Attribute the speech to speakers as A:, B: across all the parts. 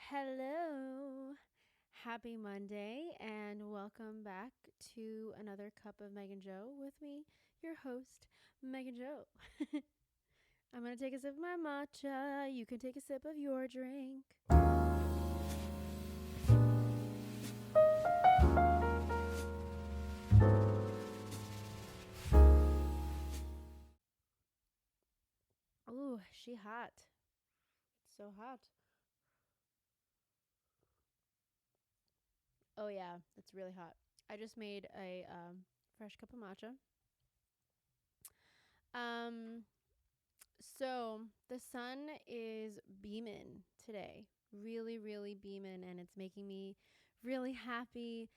A: Hello. Happy Monday and welcome back to another cup of Megan Joe with me, your host, Megan Joe. I'm going to take a sip of my matcha. You can take a sip of your drink. Ooh, she hot. It's so hot. Oh yeah, it's really hot. I just made a fresh cup of matcha. Um So the sun is beaming today, really, really beaming, and it's making me really happy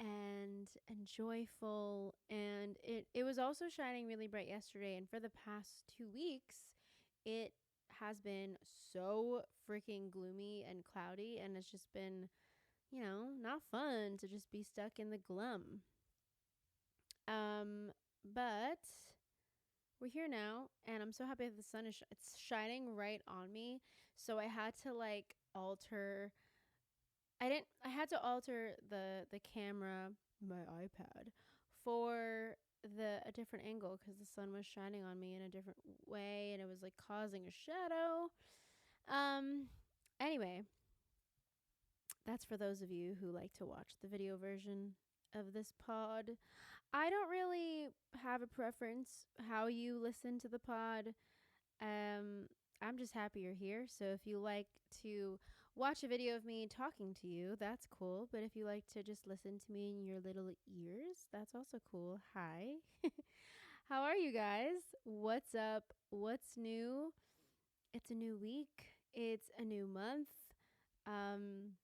A: and joyful. And it was also shining really bright yesterday. And for the past 2 weeks, it has been so freaking gloomy and cloudy, and it's just been, not fun to just be stuck in the glum. But we're here now, and I'm so happy that the sun is it's shining right on me. So I had to alter. I had to alter the camera, my iPad, for the a different angle because the sun was shining on me in a different way, and it was like causing a shadow. Um. Anyway, that's for those of you who like to watch the video version of this pod. I don't really have a preference how you listen to the pod. Um, I'm just happy you're here. So if you like to watch a video of me talking to you, that's cool. But if you like to just listen to me in your little ears, that's also cool. Hi. How are you guys? What's up? What's new? It's a new week. It's a new month. Um,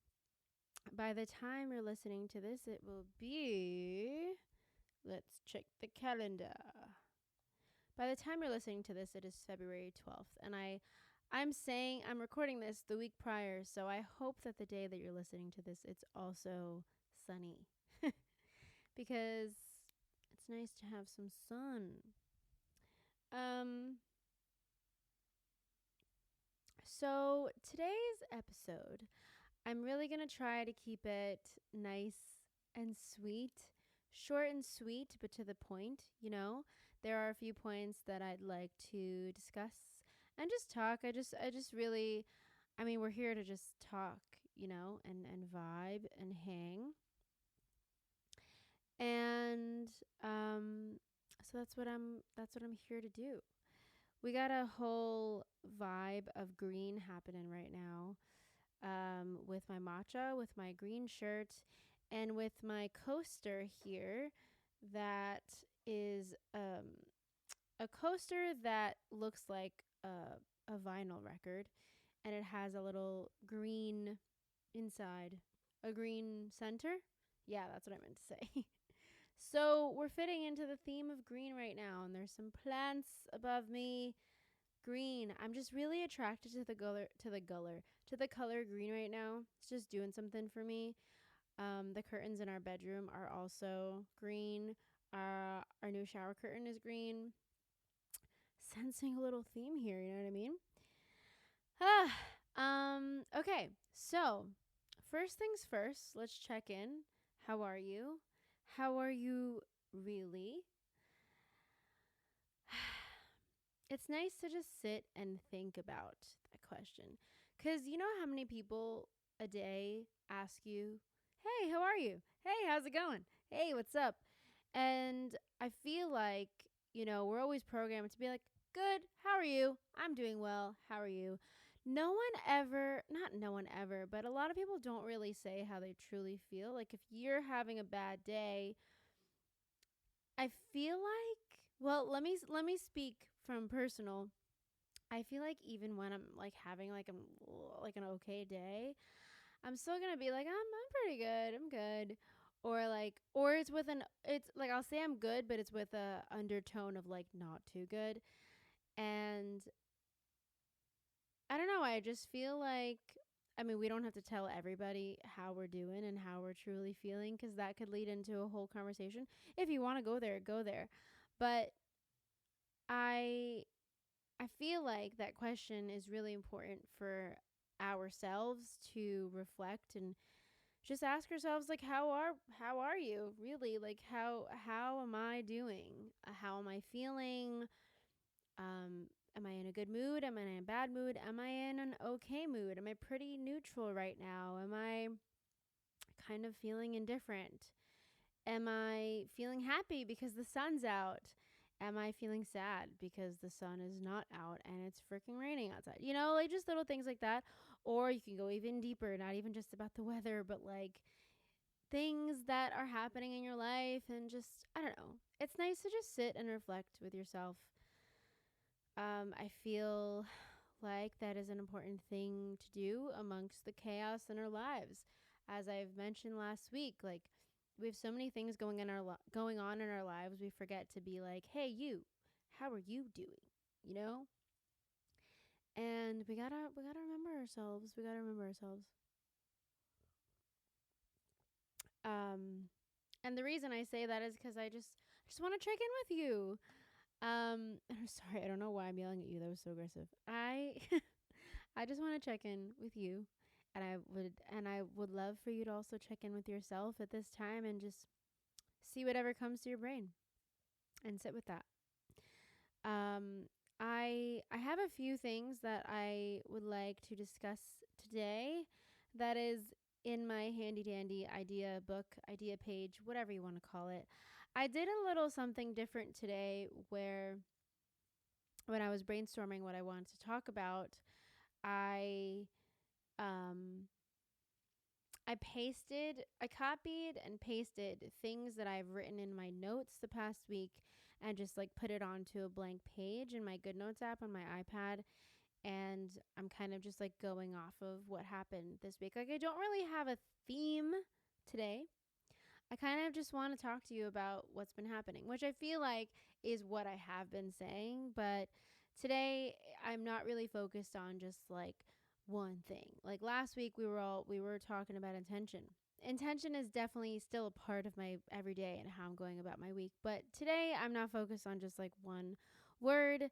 A: by the time you're listening to this, it will be, let's check the calendar. By the time you're listening to this, it is February 12th. And I'm recording this the week prior, so I hope that the day that you're listening to this, it's also sunny. Because it's nice to have some sun. Um so today's episode, I'm really going to try to keep it nice and sweet, short and sweet, but to the point. There are a few points that I'd like to discuss and just talk. I just really, we're here to just talk, and vibe and hang. And, so that's what I'm here to do. We got a whole vibe of green happening right now. With my matcha, with my green shirt, and with my coaster here that is a coaster that looks like a vinyl record, and it has a little green inside, a green center. Yeah, that's what I meant to say. So we're fitting into the theme of green right now, and there's some plants above me. Green. I'm just really attracted to the color green right now. It's just doing something for me. The curtains in our bedroom are also green. Our new shower curtain is green. Sensing a little theme here, you know what I mean? Okay. So, first things first, let's check in. How are you? How are you really? It's nice to just sit and think about that question. Because you know how many people a day ask you, hey, how are you? Hey, how's it going? Hey, what's up? And I feel like, we're always programmed to be like, good, how are you? I'm doing well, how are you? Not no one ever, but a lot of people don't really say how they truly feel. Like if you're having a bad day, I feel like, well, let me speak from personal. I feel like even when I'm like having like an okay day, I'm still gonna be like, I'm pretty good. I'm good. Or it's like I'll say I'm good, but it's with a undertone of like not too good. And I don't know, I just feel like, we don't have to tell everybody how we're doing and how we're truly feeling, because that could lead into a whole conversation. If you want to go there, go there. But I I feel like that question is really important for ourselves to reflect and just ask ourselves, like, how are you really, like, how am I doing, how am I feeling, am I in a good mood, am I in a bad mood, am I in an okay mood, am I pretty neutral right now, am I kind of feeling indifferent, am I feeling happy because the sun's out, am I feeling sad because the sun is not out and it's freaking raining outside, like just little things like that. Or you can go even deeper, not even just about the weather, but like things that are happening in your life, and just, I don't know. It's nice to just sit and reflect with yourself. I feel like that is an important thing to do amongst the chaos in our lives. As I've mentioned last week, like we have so many things going on in our lives, we forget to be like, "Hey, you, how are you doing?" You know? And we gotta remember ourselves. We gotta remember ourselves. Um, and the reason I say that is because I just want to check in with you. I'm sorry, I don't know why I'm yelling at you. That was so aggressive. I just want to check in with you, and I would love for you to also check in with yourself at this time and just see whatever comes to your brain and sit with that. Um, I have a few things that I would like to discuss today. That is in my handy dandy idea book, idea page, whatever you want to call it. I did a little something different today where when I was brainstorming what I wanted to talk about, I um I copied and pasted things that I've written in my notes the past week and just like put it onto a blank page in my Good Notes app on my iPad. And I'm kind of just like going off of what happened this week. Like, I don't really have a theme today. I kind of just want to talk to you about what's been happening, which I feel like is what I have been saying. But today, I'm not really focused on just like one thing. Like last week, we were talking about intention. Intention is definitely still a part of my everyday and how I'm going about my week. But today, I'm not focused on just like one word.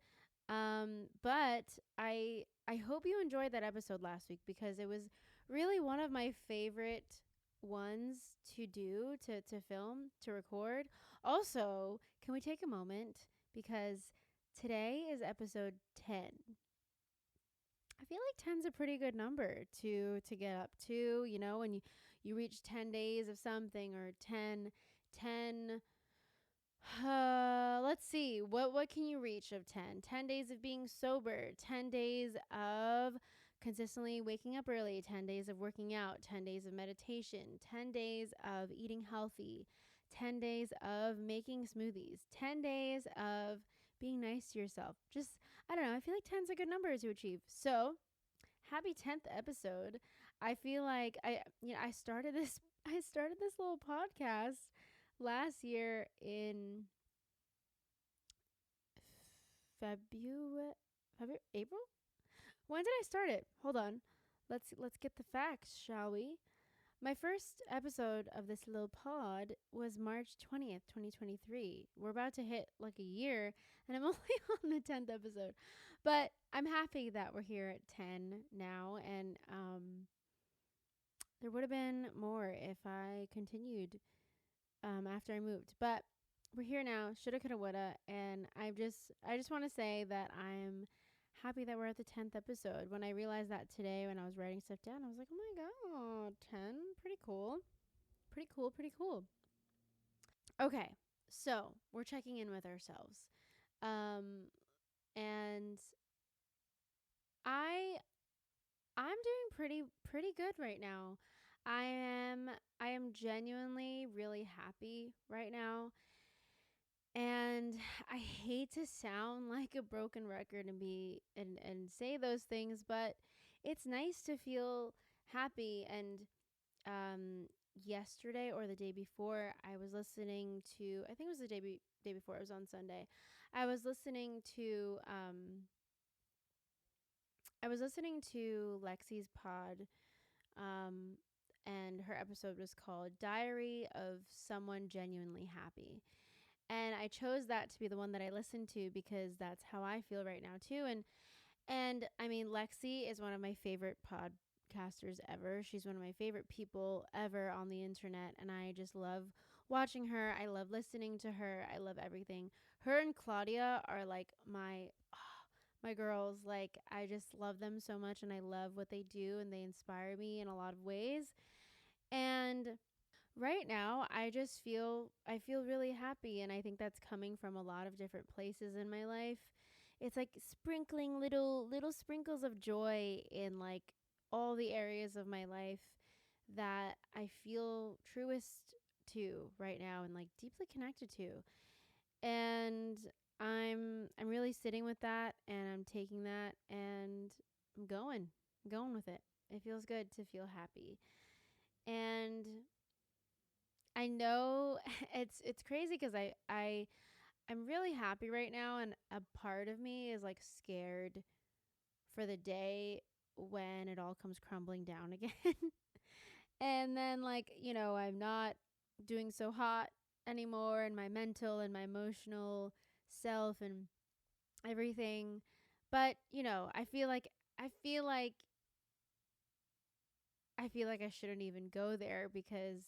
A: But I hope you enjoyed that episode last week because it was really one of my favorite ones to do, to film, to record. Also, can we take a moment because today is episode 10. I feel like 10's a pretty good number to get up to, when you reach 10 days of something, or 10. Let's see. What can you reach of 10? 10 days of being sober, 10 days of consistently waking up early, 10 days of working out, 10 days of meditation, 10 days of eating healthy, 10 days of making smoothies, 10 days of being nice to yourself. Just, I don't know, I feel like 10's a good number to achieve. So, happy 10th episode. I feel like I started this I started this little podcast last year in February, April. When did I start it? Hold on. Let's get the facts, shall we? My first episode of this little pod was March 20th, 2023. We're about to hit like a year, and I'm only on the 10th episode. But I'm happy that we're here at 10 now, and there would have been more if I continued after I moved. But we're here now, shoulda, coulda, woulda, and I just want to say that I'm happy that we're at the 10th episode. When I realized that today when I was writing stuff down, I was like, oh my god, 10, pretty cool. Pretty cool, pretty cool. Okay, so we're checking in with ourselves. Um, and I I'm doing pretty good right now. I am genuinely really happy right now. And I hate to sound like a broken record and say those things, but it's nice to feel happy. And yesterday or the day before, I was listening to, I think it was the day before, it was on Sunday. I was listening to Lexi's pod, um and her episode was called Diary of Someone Genuinely Happy. And I chose that to be the one that I listened to because that's how I feel right now too. And I mean, Lexi is one of my favorite podcasters ever. She's one of my favorite people ever on the internet. And I just love watching her. I love listening to her. I love everything. Her and Claudia are like my girls. Like, I just love them so much and I love what they do and they inspire me in a lot of ways. And right now, I feel really happy and I think that's coming from a lot of different places in my life. It's like sprinkling little sprinkles of joy in like all the areas of my life that I feel truest to right now and like deeply connected to. And I'm really sitting with that and I'm taking that and I'm going with it. It feels good to feel happy. And I know it's crazy because I'm really happy right now, and a part of me is like scared for the day when it all comes crumbling down again. And then, like, I'm not doing so hot anymore in my mental and my emotional self and everything. But, I feel like I feel like I shouldn't even go there because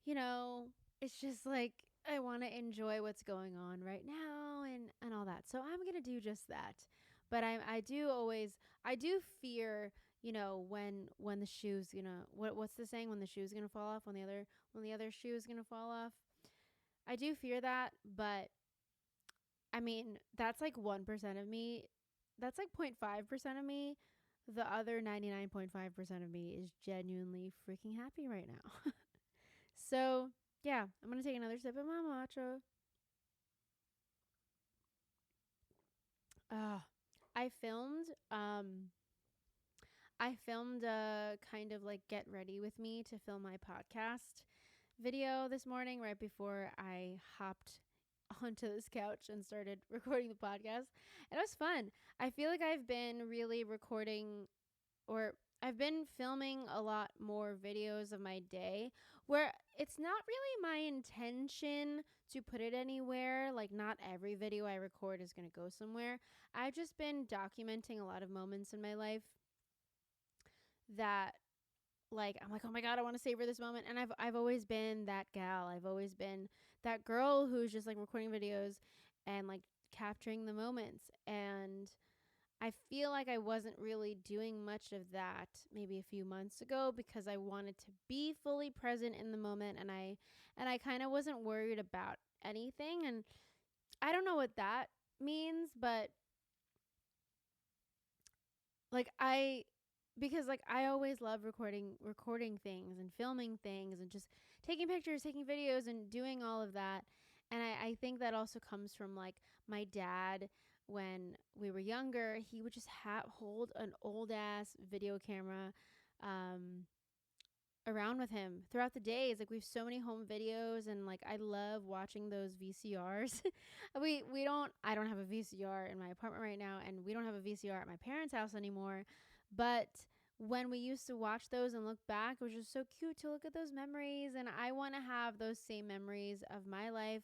A: you know, it's just like I want to enjoy what's going on right now and all that. So I'm going to do just that. But I do fear, when the shoe's going to what's the saying, when the shoe's going to fall off, when the other shoe is going to fall off. I do fear that, but I mean, that's like 1% of me. That's like 0.5% of me. The other 99.5% of me is genuinely freaking happy right now. So, yeah, I'm going to take another sip of my matcha. Uh, I filmed um I filmed a kind of like get ready with me to film my podcast video this morning right before I hopped onto this couch and started recording the podcast. And it was fun. I feel like I've been really recording or I've been filming a lot more videos of my day where it's not really my intention to put it anywhere. Like, not every video I record is going to go somewhere. I've just been documenting a lot of moments in my life that, like, I'm like, oh my God, I want to savor this moment. And I've always been that gal. I've always been that girl who's just like recording videos and like capturing the moments. And I feel like I wasn't really doing much of that maybe a few months ago because I wanted to be fully present in the moment and I kind of wasn't worried about anything, and I don't know what that means, but like because like I always love recording things and filming things and just taking pictures, taking videos and doing all of that. And I think that also comes from like my dad. When we were younger, he would just hold an old ass video camera um around with him throughout the days. Like, we have so many home videos and like I love watching those VCRs. We don't I don't have a VCR in my apartment right now, and we don't have a VCR at my parents' house anymore. But when we used to watch those and look back, it was just so cute to look at those memories, and I want to have those same memories of my life,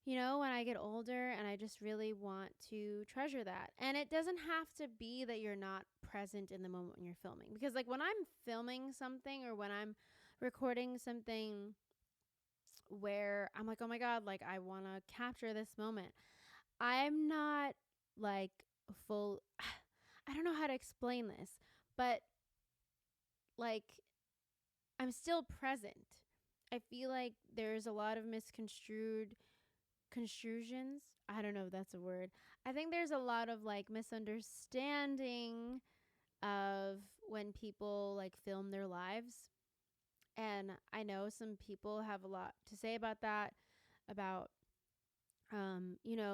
A: when I get older, and I just really want to treasure that. And it doesn't have to be that you're not present in the moment when you're filming. Because, like, when I'm filming something or when I'm recording something where I'm like, oh my God, like, I want to capture this moment, I'm not like full. I don't know how to explain this, but like, I'm still present. I feel like there's a lot of misconstrued construsions. I don't know if that's a word. I think there's a lot of like misunderstanding of when people like film their lives. And I know some people have a lot to say about that, about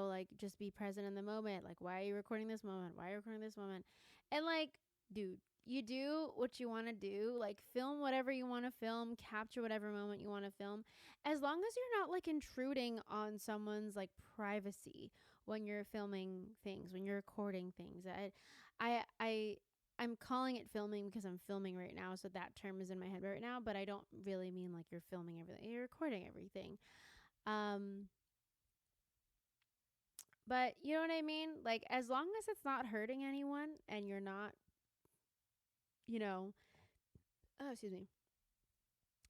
A: like, just be present in the moment. Like, why are you recording this moment? Why are you recording this moment? And like, dude, you do what you want to do. Like, film whatever you want to film, capture whatever moment you want to film, as long as you're not like intruding on someone's like privacy when you're filming things, when you're recording things. I'm calling it filming because I'm filming right now, so that term is in my head right now, but I don't really mean like you're filming everything. You're recording everything. Um But you know what I mean? Like, as long as it's not hurting anyone and you're not, you know, oh, excuse me,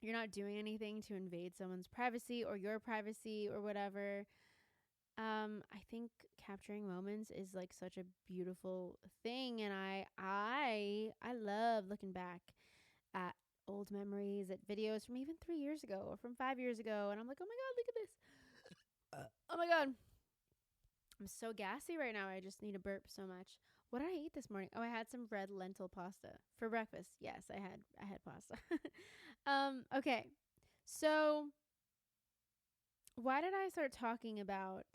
A: you're not doing anything to invade someone's privacy or your privacy or whatever. I think capturing moments is like such a beautiful thing, and I love looking back at old memories, at videos from even 3 years ago or from 5 years ago, and I'm like, oh my god, look at this. Oh my god, I'm so gassy right now. I just need a burp so much. What did I eat this morning? Oh, I had some red lentil pasta for breakfast. Yes, I had pasta. Okay. So, why did I start talking about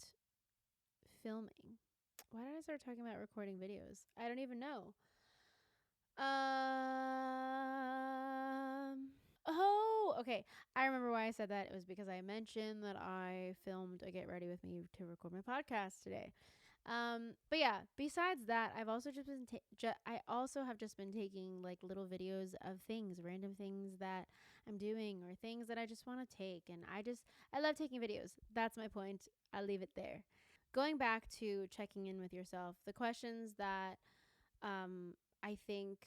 A: filming? Why did I start talking about recording videos? I don't even know. Oh, okay. I remember why I said that. It was because I mentioned that I filmed a Get Ready With Me to record my podcast today. But yeah, besides that, I've also just been I also have just been taking like little videos of things, random things that I'm doing or things that I just want to take, and I love taking videos. That's my point. I'll leave it there. Going back to checking in with yourself, the questions that I think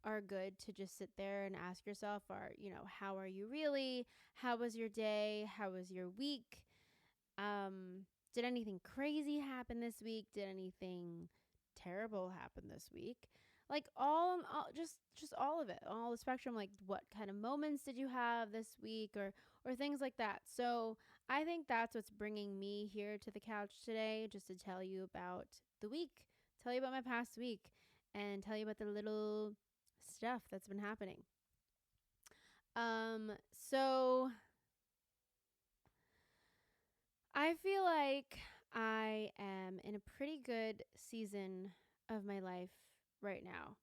A: are good to just sit there and ask yourself are, how are you really? How was your day? How was your week? Um, did anything crazy happen this week? Did anything terrible happen this week? Like just all of it, all the spectrum. Like, what kind of moments did you have this week, or things like that. So I think that's what's bringing me here to the couch today, just to tell you about the week, tell you about my past week, and tell you about the little stuff that's been happening. So I feel like I am in a pretty good season of my life right now.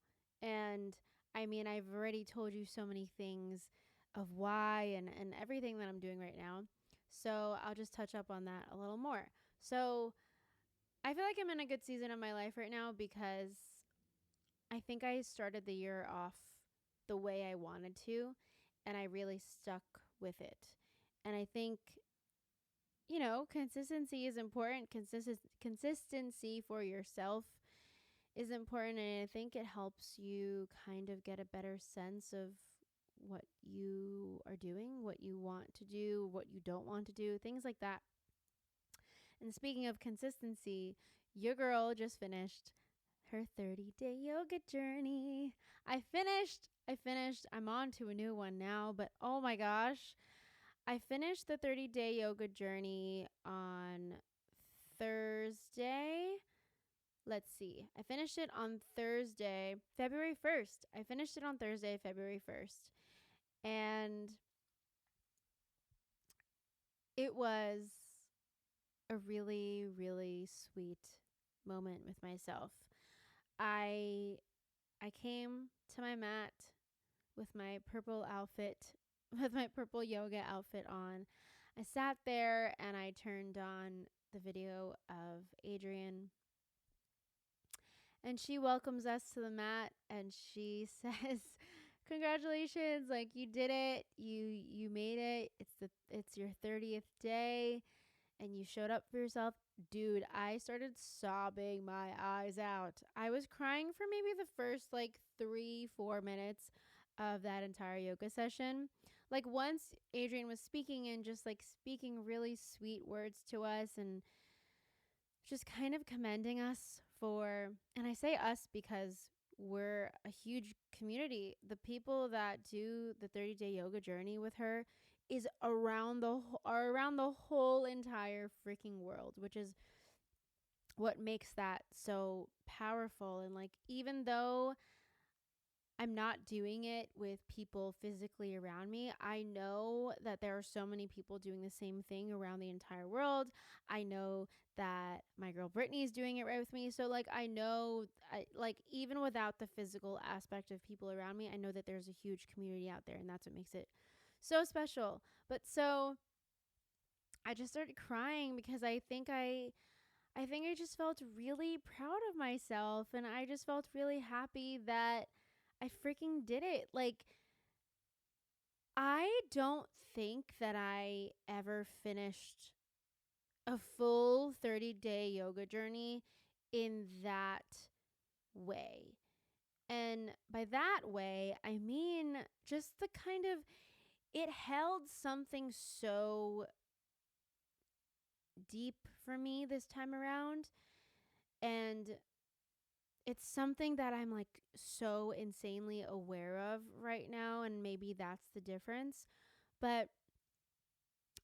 A: And I mean, I've already told you so many things of why and everything that I'm doing right now. So I'll just touch up on that a little more. So I feel like I'm in a good season of my life right now because I think I started the year off the way I wanted to, and I really stuck with it. And I think consistency is important. Consistency for yourself is important. And I think it helps you kind of get a better sense of what you are doing, what you want to do, what you don't want to do, things like that. And speaking of consistency, your girl just finished her 30-day yoga journey. I finished. I'm on to a new one now, but oh my gosh, I finished the 30-day yoga journey on Thursday. Let's see. I finished it on Thursday, February 1st. I finished it on Thursday, February 1st. And it was a really, really sweet moment with myself. I I came to my mat with my purple outfit, with my purple yoga outfit on. I sat there and I turned on the video of Adrian, and she welcomes us to the mat and she says, "Congratulations, like you did it. You made it. It's your 30th day and you showed up for yourself." Dude, I started sobbing my eyes out. I was crying for maybe the first like 3-4 minutes of that entire yoga session. Like, once Adrian was speaking and just like speaking really sweet words to us and just kind of commending us for, and I say us because we're a huge community. The people that do the 30-day yoga journey with her is are around the whole entire freaking world, which is what makes that so powerful. And like, even though I'm not doing it with people physically around me, I know that there are so many people doing the same thing around the entire world. I know that my girl Brittany is doing it right with me. So like, I know, like, even without the physical aspect of people around me, I know that there's a huge community out there, and that's what makes it so special. But so I just started crying because I think I just felt really proud of myself, and I just felt really happy that I freaking did it. Like, I don't think that I ever finished a full 30-day yoga journey in that way. And by that way, I mean just the kind of, it held something so deep for me this time around. And it's something that I'm like so insanely aware of right now. And maybe that's the difference. But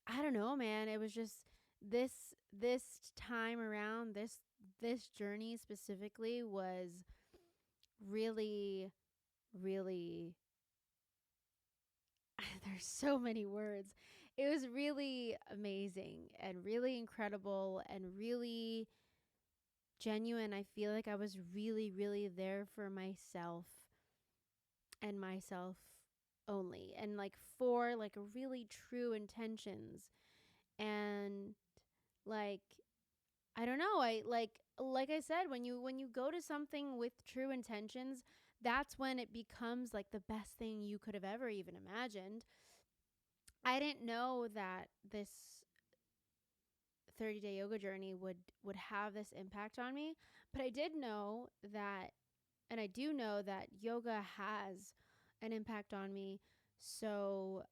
A: I don't know, man. It was just this time around, this journey specifically was really, really, there's so many words. It was really amazing and really incredible and really genuine. I feel like I was really, really there for myself and myself only, and like for like really true intentions. And like, I don't know, I like I said, when you go to something with true intentions, that's when it becomes like the best thing you could have ever even imagined. I didn't know that this 30-day yoga journey would have this impact on me, but I did know that, and I do know that yoga has an impact on me. So,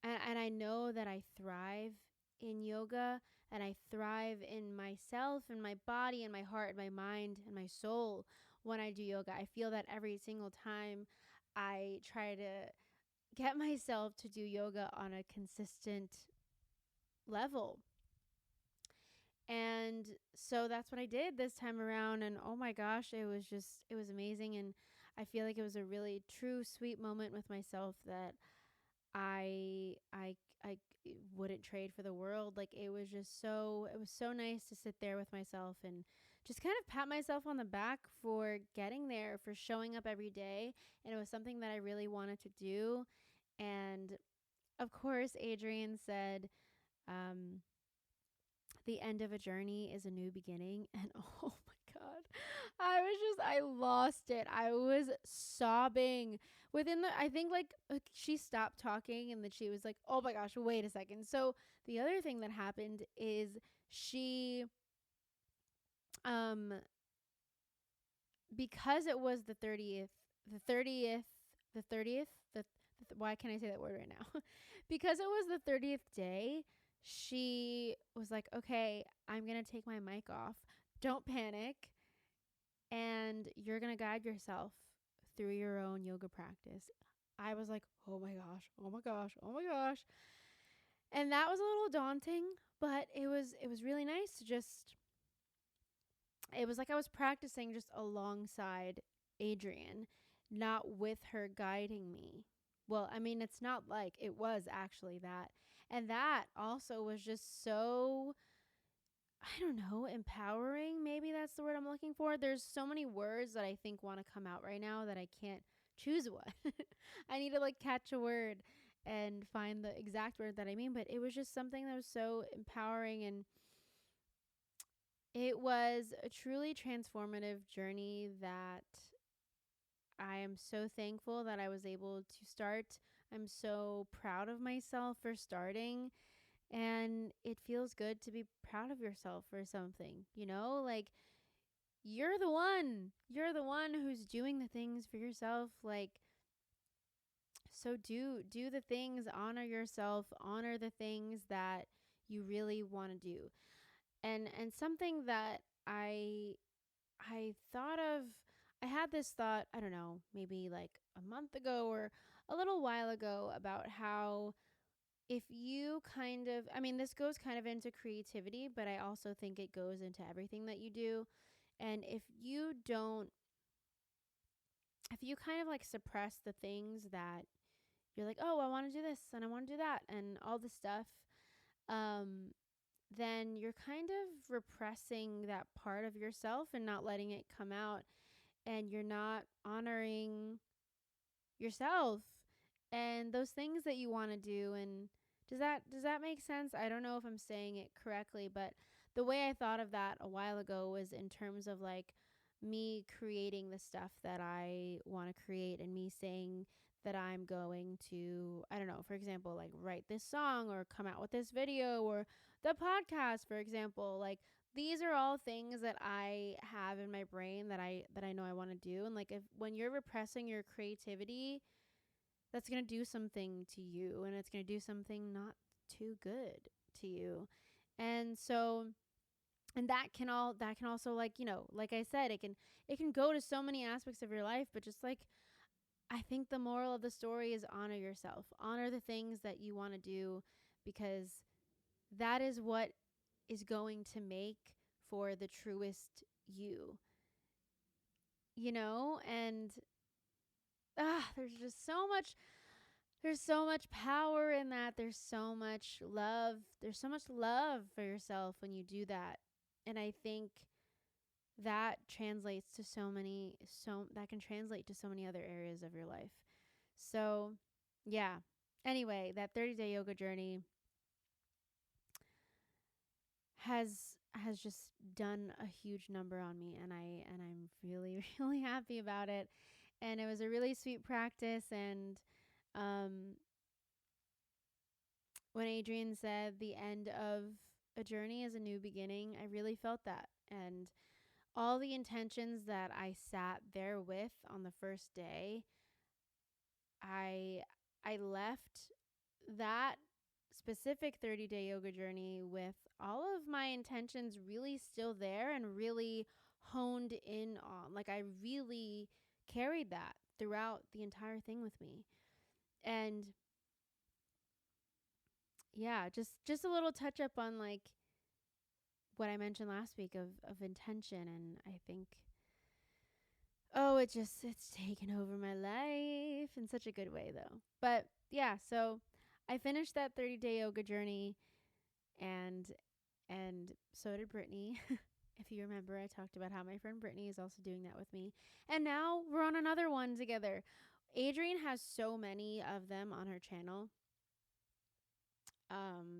A: and I know that I thrive in yoga, and I thrive in myself and my body and my heart and my mind and my soul when I do yoga. I feel that every single time I try to get myself to do yoga on a consistent level. And so that's what I did this time around. And oh my gosh, it was amazing. And I feel like it was a really true, sweet moment with myself that I wouldn't trade for the world. Like, it was just so, it was so nice to sit there with myself and just kind of pat myself on the back for getting there, for showing up every day. And it was something that I really wanted to do. And of course, Adrian said, um, the end of a journey is a new beginning. And oh my God, I lost it. I was sobbing within I think like she stopped talking and then she was like, oh my gosh, wait a second. So the other thing that happened is she, um, because it was the 30th, the 30th, why can't I say that word right now? Because it was the 30th day, she was like, okay, I'm going to take my mic off. Don't panic. And you're going to guide yourself through your own yoga practice. I was like, oh my gosh, oh my gosh, oh my gosh. And that was a little daunting, but it was really nice to just, it was like I was practicing just alongside Adrian, not with her guiding me. Well, I mean, it's not like, it was actually that. And that also was just so, I don't know, empowering. Maybe that's the word I'm looking for. There's so many words that I think want to come out right now that I can't choose one. I need to like catch a word and find the exact word that I mean. But it was just something that was so empowering, and it was a truly transformative journey that I am so thankful that I was able to start. I'm so proud of myself for starting. And it feels good to be proud of yourself for something, you know? Like, you're the one. You're the one who's doing the things for yourself. Like, so do the things, honor yourself, honor the things that you really want to do. And something that I thought of, I had this thought, I don't know, maybe like a month ago or a little while ago, about how if you kind of, I mean, this goes kind of into creativity, but I also think it goes into everything that you do. And if you kind of like suppress the things that you're like, oh, I want to do this and I want to do that and all this stuff, um, then you're kind of repressing that part of yourself and not letting it come out, and you're not honoring yourself and those things that you want to do. And does that make sense? I don't know if I'm saying it correctly, but the way I thought of that a while ago was in terms of like me creating the stuff that I want to create, and me saying that I'm going to, I don't know, for example, like write this song or come out with this video or the podcast, for example. Like these are all things that I have in my brain that I know I want to do. And like if when you're repressing your creativity, that's going to do something to you, and it's going to do something not too good to you. And so, and that can also, like, you know, like I said, it can go to so many aspects of your life, but just like I think the moral of the story is honor yourself. Honor the things that you want to do, because that is what is going to make for the truest you. You know, and there's so much power in that. There's so much love. There's so much love for yourself when you do that. And I think that translates to that can translate to so many other areas of your life. So, yeah. Anyway, that 30-day yoga journey has just done a huge number on me, and I'm really really happy about it. And it was a really sweet practice. And um when Adrian said the end of a journey is a new beginning, I really felt that. And all the intentions that I sat there with on the first day, I I left that specific 30-day yoga journey with all of my intentions really still there and really honed in on. Like I really carried that throughout the entire thing with me. And yeah, just a little touch up on like what I mentioned last week of intention. And I think, oh, it's taken over my life in such a good way though. But yeah, so I finished that 30-day yoga journey, and so did Brittany. If you remember, I talked about how my friend Brittany is also doing that with me. And now we're on another one together. Adrienne has so many of them on her channel.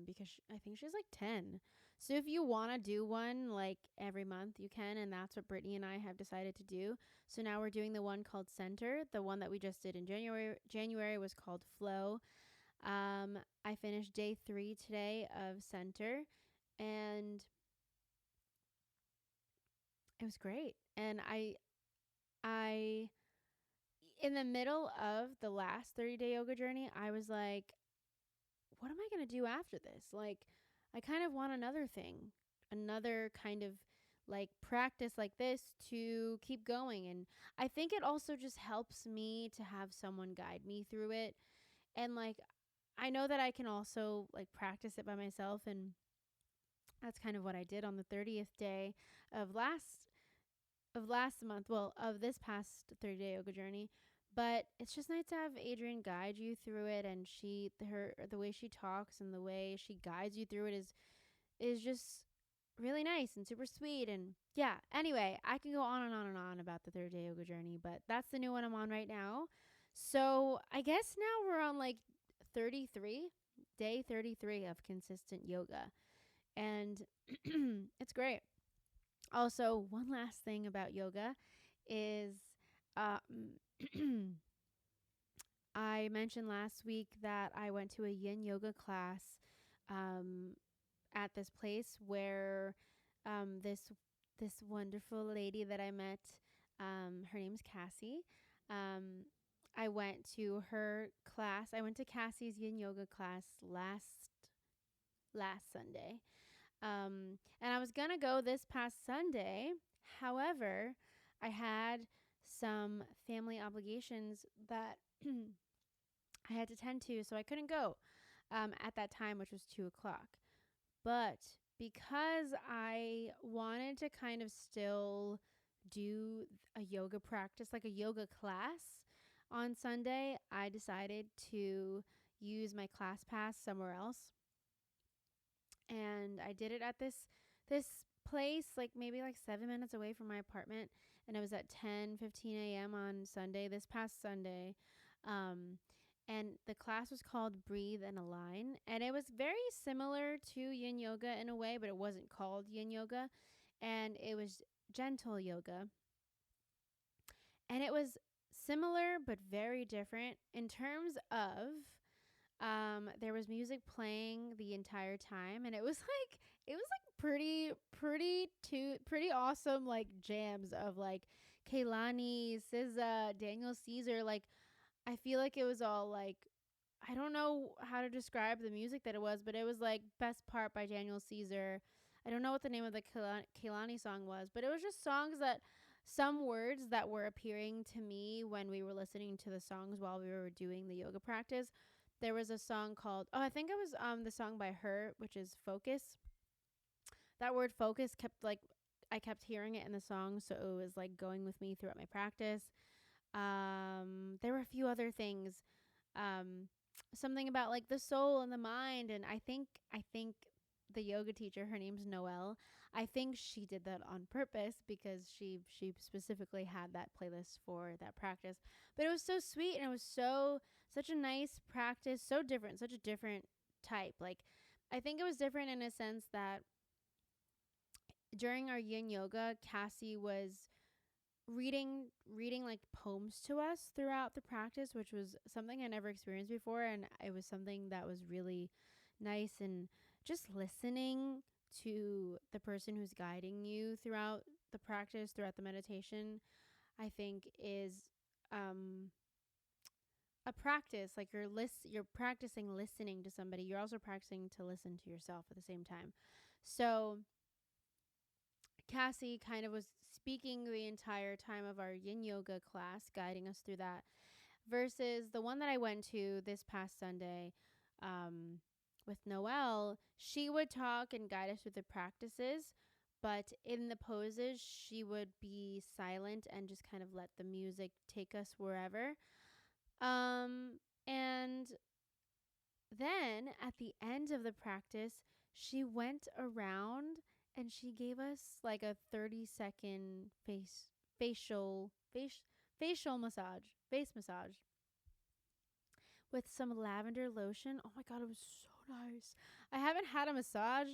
A: Because I think she's like 10. So if you want to do one like every month, you can. And that's what Brittany and I have decided to do. So now we're doing the one called Center. The one that we just did in January was called Flow. I finished day 3 today of Center, and it was great. And I in the middle of the last 30-day yoga journey, I was like, what am I going to do after this? Like, I kind of want another thing, another kind of like practice like this to keep going. And I think it also just helps me to have someone guide me through it. And like, I know that I can also like practice it by myself. And that's kind of what I did on the 30th day of last month, well, of this past 30-day yoga journey. But it's just nice to have Adrienne guide you through it, and the way she talks and the way she guides you through it is just really nice and super sweet. And yeah, anyway, I can go on and on and on about the 30-day yoga journey, but that's the new one I'm on right now. So I guess now we're on like 33, day 33 of consistent yoga. And it's great. Also, one last thing about yoga is um, I mentioned last week that I went to a yin yoga class um, at this place where this wonderful lady that I met, her name's Cassie. Um, I went to her class. I went to Cassie's yin yoga class last Sunday. And I was going to go this past Sunday. However, I had some family obligations that I had to tend to, so I couldn't go at that time, which was 2:00. But because I wanted to kind of still do a yoga practice, like a yoga class on Sunday, I decided to use my class pass somewhere else. And I did it at this place, like maybe like 7 minutes away from my apartment, and it was at 10:15 a.m. on Sunday, this past Sunday. Um, and the class was called Breathe and Align, and it was very similar to Yin Yoga in a way, but it wasn't called Yin Yoga, and it was gentle yoga, and it was similar but very different in terms of there was music playing the entire time, and it was like pretty awesome, like jams of like Kaylani, SZA, Daniel Caesar. Like I feel like it was all like, I don't know how to describe the music that it was, but it was like Best Part by Daniel Caesar. I don't know what the name of the Kehlani song was, but it was just songs that, some words that were appearing to me when we were listening to the songs while we were doing the yoga practice. There was a song called, I think it was the song by her, which is Focus. That word focus kept like, I kept hearing it in the song, so it was like going with me throughout my practice. There were a few other things, um, something about like the soul and the mind, and I think the yoga teacher, her name's Noelle. I think she did that on purpose because she specifically had that playlist for that practice. But it was so sweet, and it was such a nice practice, so different, such a different type. Like I think it was different in a sense that during our yin yoga, Cassie was reading like poems to us throughout the practice, which was something I never experienced before, and it was something that was really nice. And just listening to the person who's guiding you throughout the practice, throughout the meditation, I think is um a practice. Like you're practicing listening to somebody, you're also practicing to listen to yourself at the same time. So Cassie kind of was speaking the entire time of our yin yoga class, guiding us through that, versus the one that I went to this past Sunday, with Noelle. She would talk and guide us through the practices, but in the poses, she would be silent and just kind of let the music take us wherever. And then at the end of the practice, she went around and she gave us like a 30-second facial face facial massage, face massage with some lavender lotion. Oh my god, it was so nice. I haven't had a massage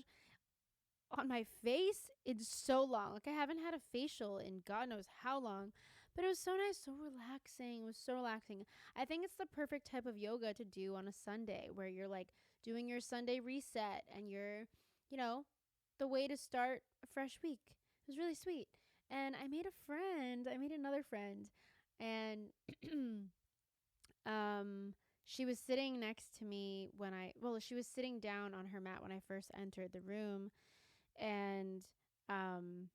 A: on my face in so long. Like I haven't had a facial in God knows how long. But it was so nice, so relaxing. It was so relaxing. I think it's the perfect type of yoga to do on a Sunday where you're like doing your Sunday reset and you're, you know, the way to start a fresh week. It was really sweet. And I made a friend. I made another friend. And she was sitting next to me she was sitting down on her mat when I first entered the room, and um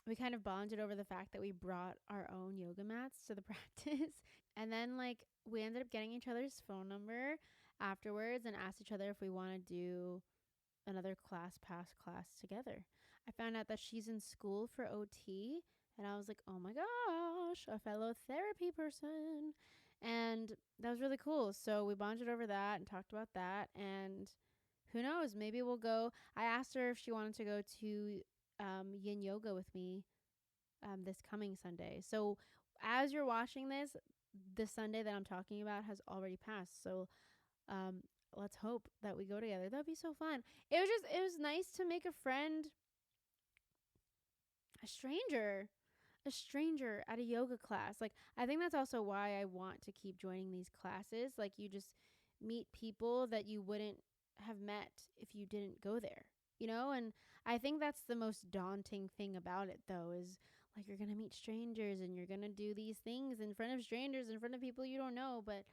A: we kind of bonded over the fact that we brought our own yoga mats to the practice. And then like we ended up getting each other's phone number afterwards and asked each other if we want to do another past class together. I found out that she's in school for OT, and I was like, "Oh my gosh, a fellow therapy person." And that was really cool. So we bonded over that and talked about that, and who knows, maybe we'll go. I asked her if she wanted to go to yin yoga with me this coming Sunday. So as you're watching this, the Sunday that I'm talking about has already passed. So um, let's hope that we go together. That'd be so fun. It was nice to make a friend, a stranger, a stranger at a yoga class. Like I think that's also why I want to keep joining these classes. Like you just meet people that you wouldn't have met if you didn't go there, you know? And I think that's the most daunting thing about it though, is like you're going to meet strangers and you're going to do these things in front of strangers, in front of people you don't know, but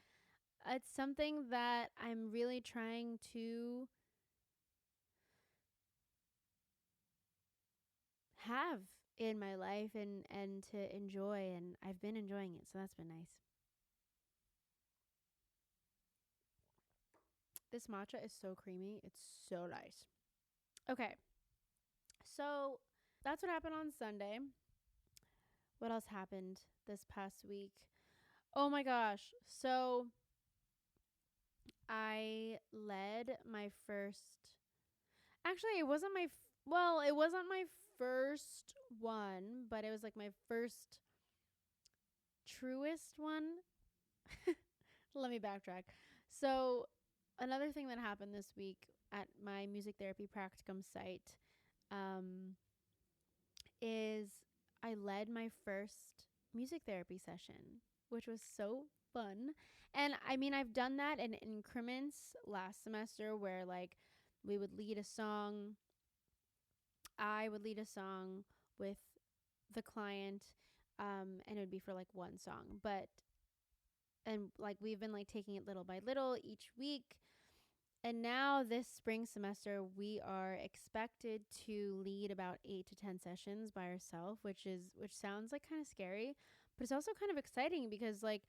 A: it's something that I'm really trying to have in my life and to enjoy, and I've been enjoying it, so that's been nice. This matcha is so creamy. It's so nice. Okay. So that's what happened on Sunday. What else happened this past week? Oh my gosh. So I led my first, actually it wasn't it wasn't my first one, but it was like my first truest one. Let me backtrack. So another thing that happened this week at my music therapy practicum site, um, is I led my first music therapy session, which was so fun. And I mean, I've done that in increments last semester where like we would lead a song. I would lead a song with the client, and it would be for like one song. But, and like we've been like taking it little by little each week. And now this spring semester, we are expected to lead about 8 to 10 sessions by ourselves, which sounds like kind of scary, but it's also kind of exciting because like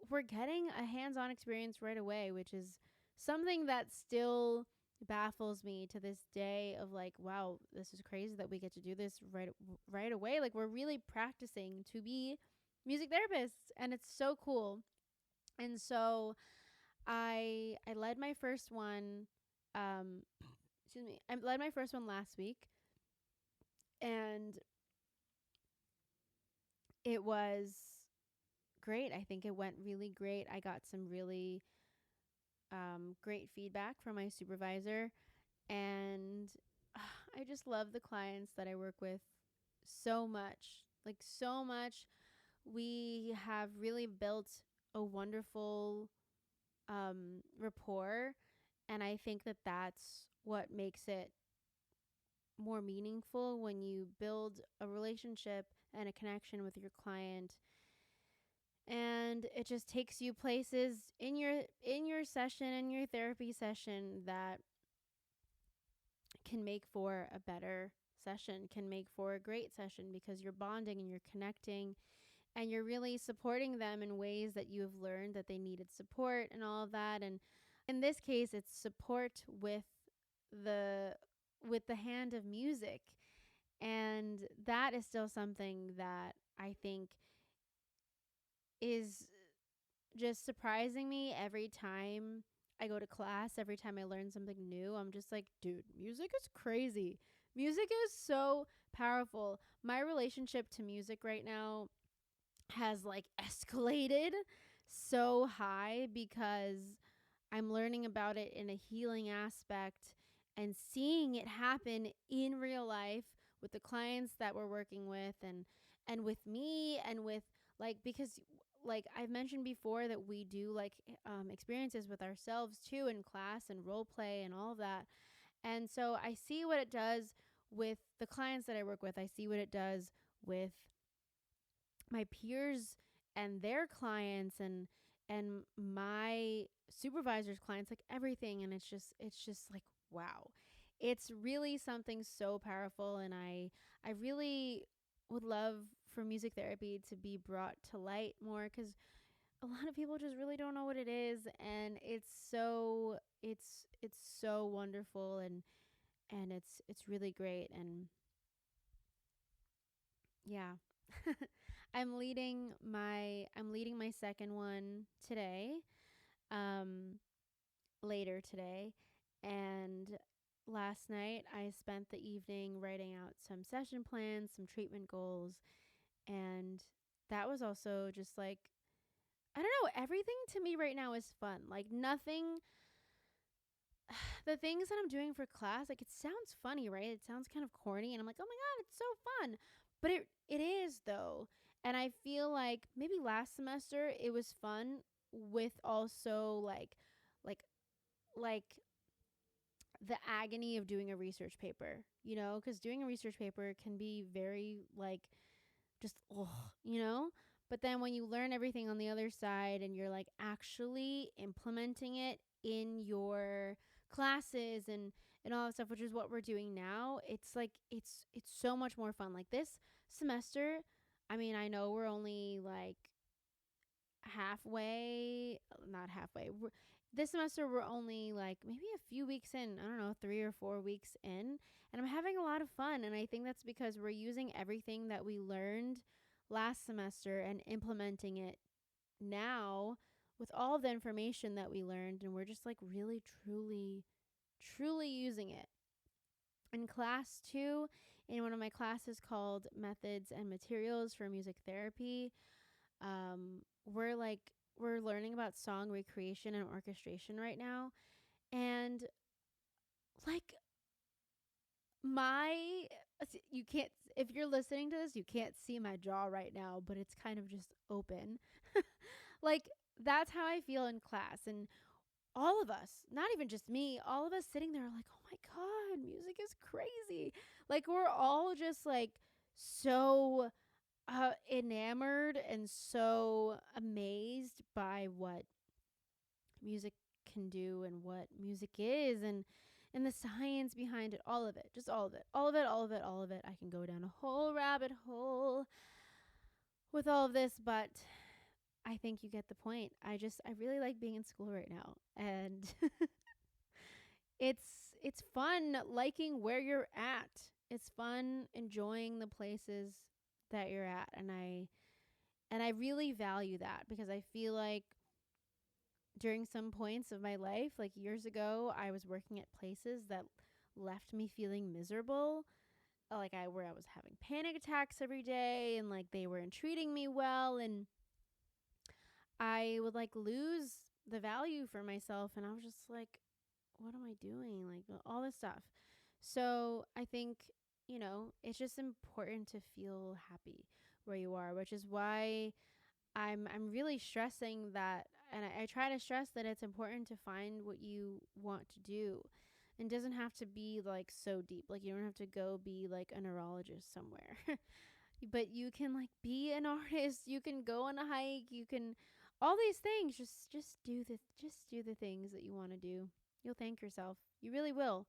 A: we're getting a hands-on experience right away, which is something that still baffles me to this day of like, wow, this is crazy that we get to do this right away. Like we're really practicing to be music therapists, and it's so cool. And so I led my first one excuse me. I led my first one last week, and it was great. I think it went really great. I got some really great feedback from my supervisor, and I just love the clients that I work with so much. Like so much. We have really built a wonderful rapport, and I think that that's what makes it more meaningful when you build a relationship and a connection with your client, and it just takes you places in your session, in your therapy session, that can make for a better session, can make for a great session, because you're bonding and you're connecting and you're really supporting them in ways that you have learned that they needed support and all of that. And in this case, it's support the with the hand of music. And that is still something that I think is just surprising me every time I go to class, every time I learn something new. I'm just like, dude, music is crazy. Music is so powerful. My relationship to music right now has like escalated so high because I'm learning about it in a healing aspect and seeing it happen in real life with the clients that we're working with, and with me, and with like, because like I've mentioned before that we do like experiences with ourselves too in class and role play and all of that. And so I see what it does with the clients that I work with. I see what it does with my peers and their clients, and my supervisor's clients, like everything. And it's just like, wow, it's really something so powerful. And I really would love for music therapy to be brought to light more, because a lot of people just really don't know what it is, and it's so wonderful, and it's really great. And yeah. I'm leading my second one today, um later today. And last night I spent the evening writing out some session plans, some treatment goals, and that was also just like, I don't know, everything to me right now is fun. Like nothing, the things that I'm doing for class, like it sounds funny, right? It sounds kind of corny, and I'm like, oh my God, it's so fun. But it is though. And I feel like maybe last semester it was fun with also like like the agony of doing a research paper, because doing a research paper can be very like just, oh, but then when you learn everything on the other side and you're like actually implementing it in your classes and all that stuff, which is what we're doing now, it's like it's so much more fun. Like this semester, I mean, I know we're only like halfway, not halfway, this semester we're only like maybe a few weeks in, I don't know, 3 or 4 weeks in, and I'm having a lot of fun. And I think that's because we're using everything that we learned last semester and implementing it now with all the information that we learned, and we're just like really truly using it. In class 2, in one of my classes called Methods and Materials for Music Therapy, we're learning about song recreation and orchestration right now. And like my You can't, if you're listening to this, you can't see my jaw right now, but it's kind of just open. Like, that's how I feel in class. And all of us, not even just me, all of us sitting there are like, oh my God, music is crazy. Like, we're all just like so enamored and so amazed by what music can do and what music is, and the science behind it, all of it, just all of it, all of it, all of it, all of it. I can go down a whole rabbit hole with all of this, but I think you get the point. I really like being in school right now, and it's fun liking where you're at. It's fun enjoying the places that you're at, and I really value that, because I feel like during some points of my life, like years ago, I was working at places that left me feeling miserable. Like, where I was having panic attacks every day, and like they weren't treating me well, and I would like lose the value for myself, and I was just like, what am I doing? Like, all this stuff. So I think, it's just important to feel happy where you are, which is why I'm really stressing that, and I try to stress that it's important to find what you want to do. It doesn't have to be like so deep. Like, you don't have to go be like a neurologist somewhere. But you can like be an artist, you can go on a hike, you can all these things. Just do the things that you want to do. You'll thank yourself. You really will.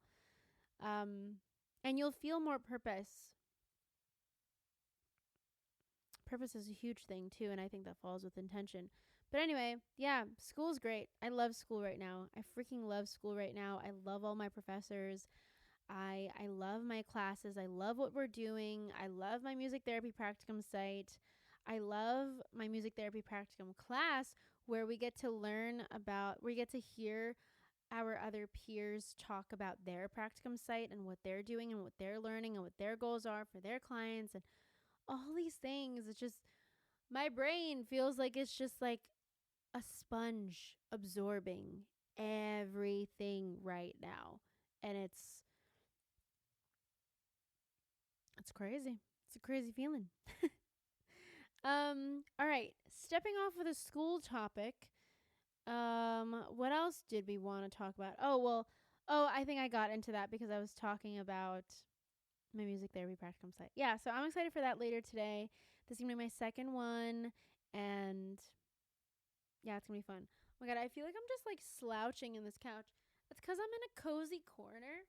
A: And you'll feel more purpose. Purpose is a huge thing too, and I think that falls with intention. But anyway, yeah, school's great. I love school right now. I freaking love school right now. I love all my professors. I love my classes. I love what we're doing. I love my music therapy practicum site. I love my music therapy practicum class, where we get to we get to hear our other peers talk about their practicum site and what they're doing and what they're learning and what their goals are for their clients and all these things. It's just, my brain feels like it's just like a sponge absorbing everything right now. And it's crazy. It's a crazy feeling. All right. Stepping off with a school topic. What else did we want to talk about? I think I got into that because I was talking about my music therapy practicum site. Yeah, so I'm excited for that later today. This is gonna be my second one, and yeah, it's gonna be fun. Oh my God, I feel like I'm just like slouching in this couch. It's because I'm in a cozy corner.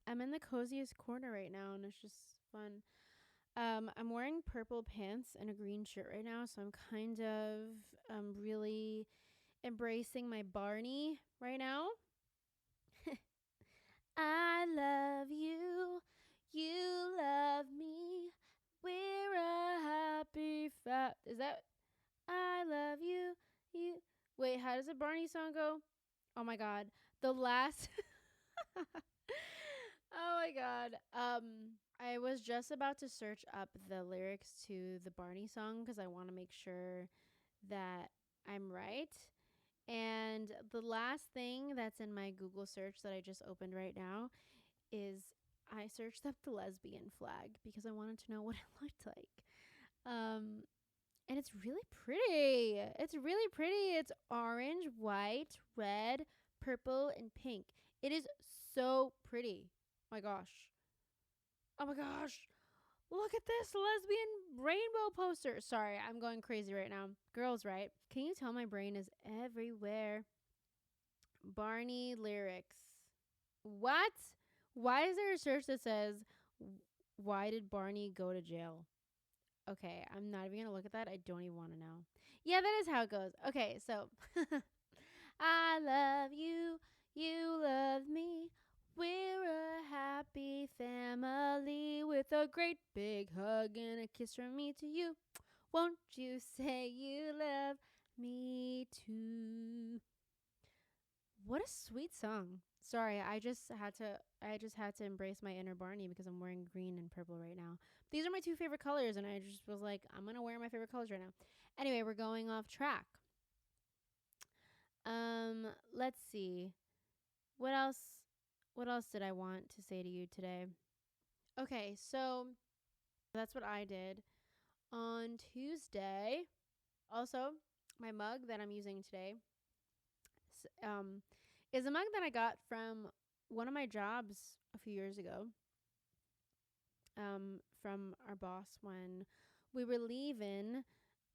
A: I'm in the coziest corner right now, and it's just fun. I'm wearing purple pants and a green shirt right now, so I'm kind of really embracing my Barney right now. I love you, you love me. We're a happy Is that I love you, you? Wait, how does the Barney song go? Oh my God, the last. Oh my God. I was just about to search up the lyrics to the Barney song because I want to make sure that I'm right. And the last thing that's in my Google search that I just opened right now is, I searched up the lesbian flag because I wanted to know what it looked like. Um, and it's really pretty. It's really pretty. It's orange, white, red, purple, and pink. It is so pretty. Oh my gosh. Oh my gosh. Look at this lesbian rainbow poster. Sorry, I'm going crazy right now. Girls, right? Can you tell my brain is everywhere? Barney lyrics. What? Why is there a search that says, why did Barney go to jail? Okay, I'm not even going to look at that. I don't even want to know. Yeah, that is how it goes. Okay, so I love you. You love me. We're a happy family with a great big hug and a kiss from me to you. Won't you say you love me too? What a sweet song. Sorry, I just had to embrace my inner Barney because I'm wearing green and purple right now. These are my two favorite colors, and I just was like, I'm gonna wear my favorite colors right now. Anyway, we're going off track. Let's see. What else did I want to say to you today? Okay, so that's what I did on Tuesday. Also, my mug that I'm using today is a mug that I got from one of my jobs a few years ago. From our boss when we were leaving,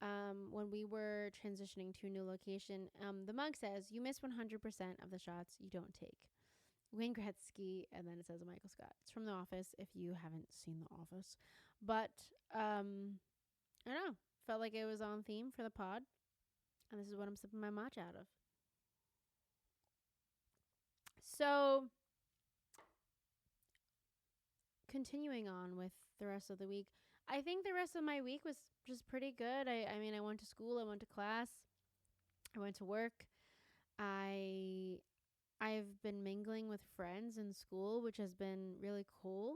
A: when we were transitioning to a new location. The mug says, "You miss 100% of the shots you don't take." Wayne Gretzky, and then it says Michael Scott. It's from The Office. If you haven't seen The Office, but I don't know. Felt like it was on theme for the pod, and this is what I'm sipping my matcha out of. So, continuing on with the rest of the week, I think the rest of my week was just pretty good. I mean, I went to school, I went to class, I went to work. I I've been mingling with friends in school, which has been really cool.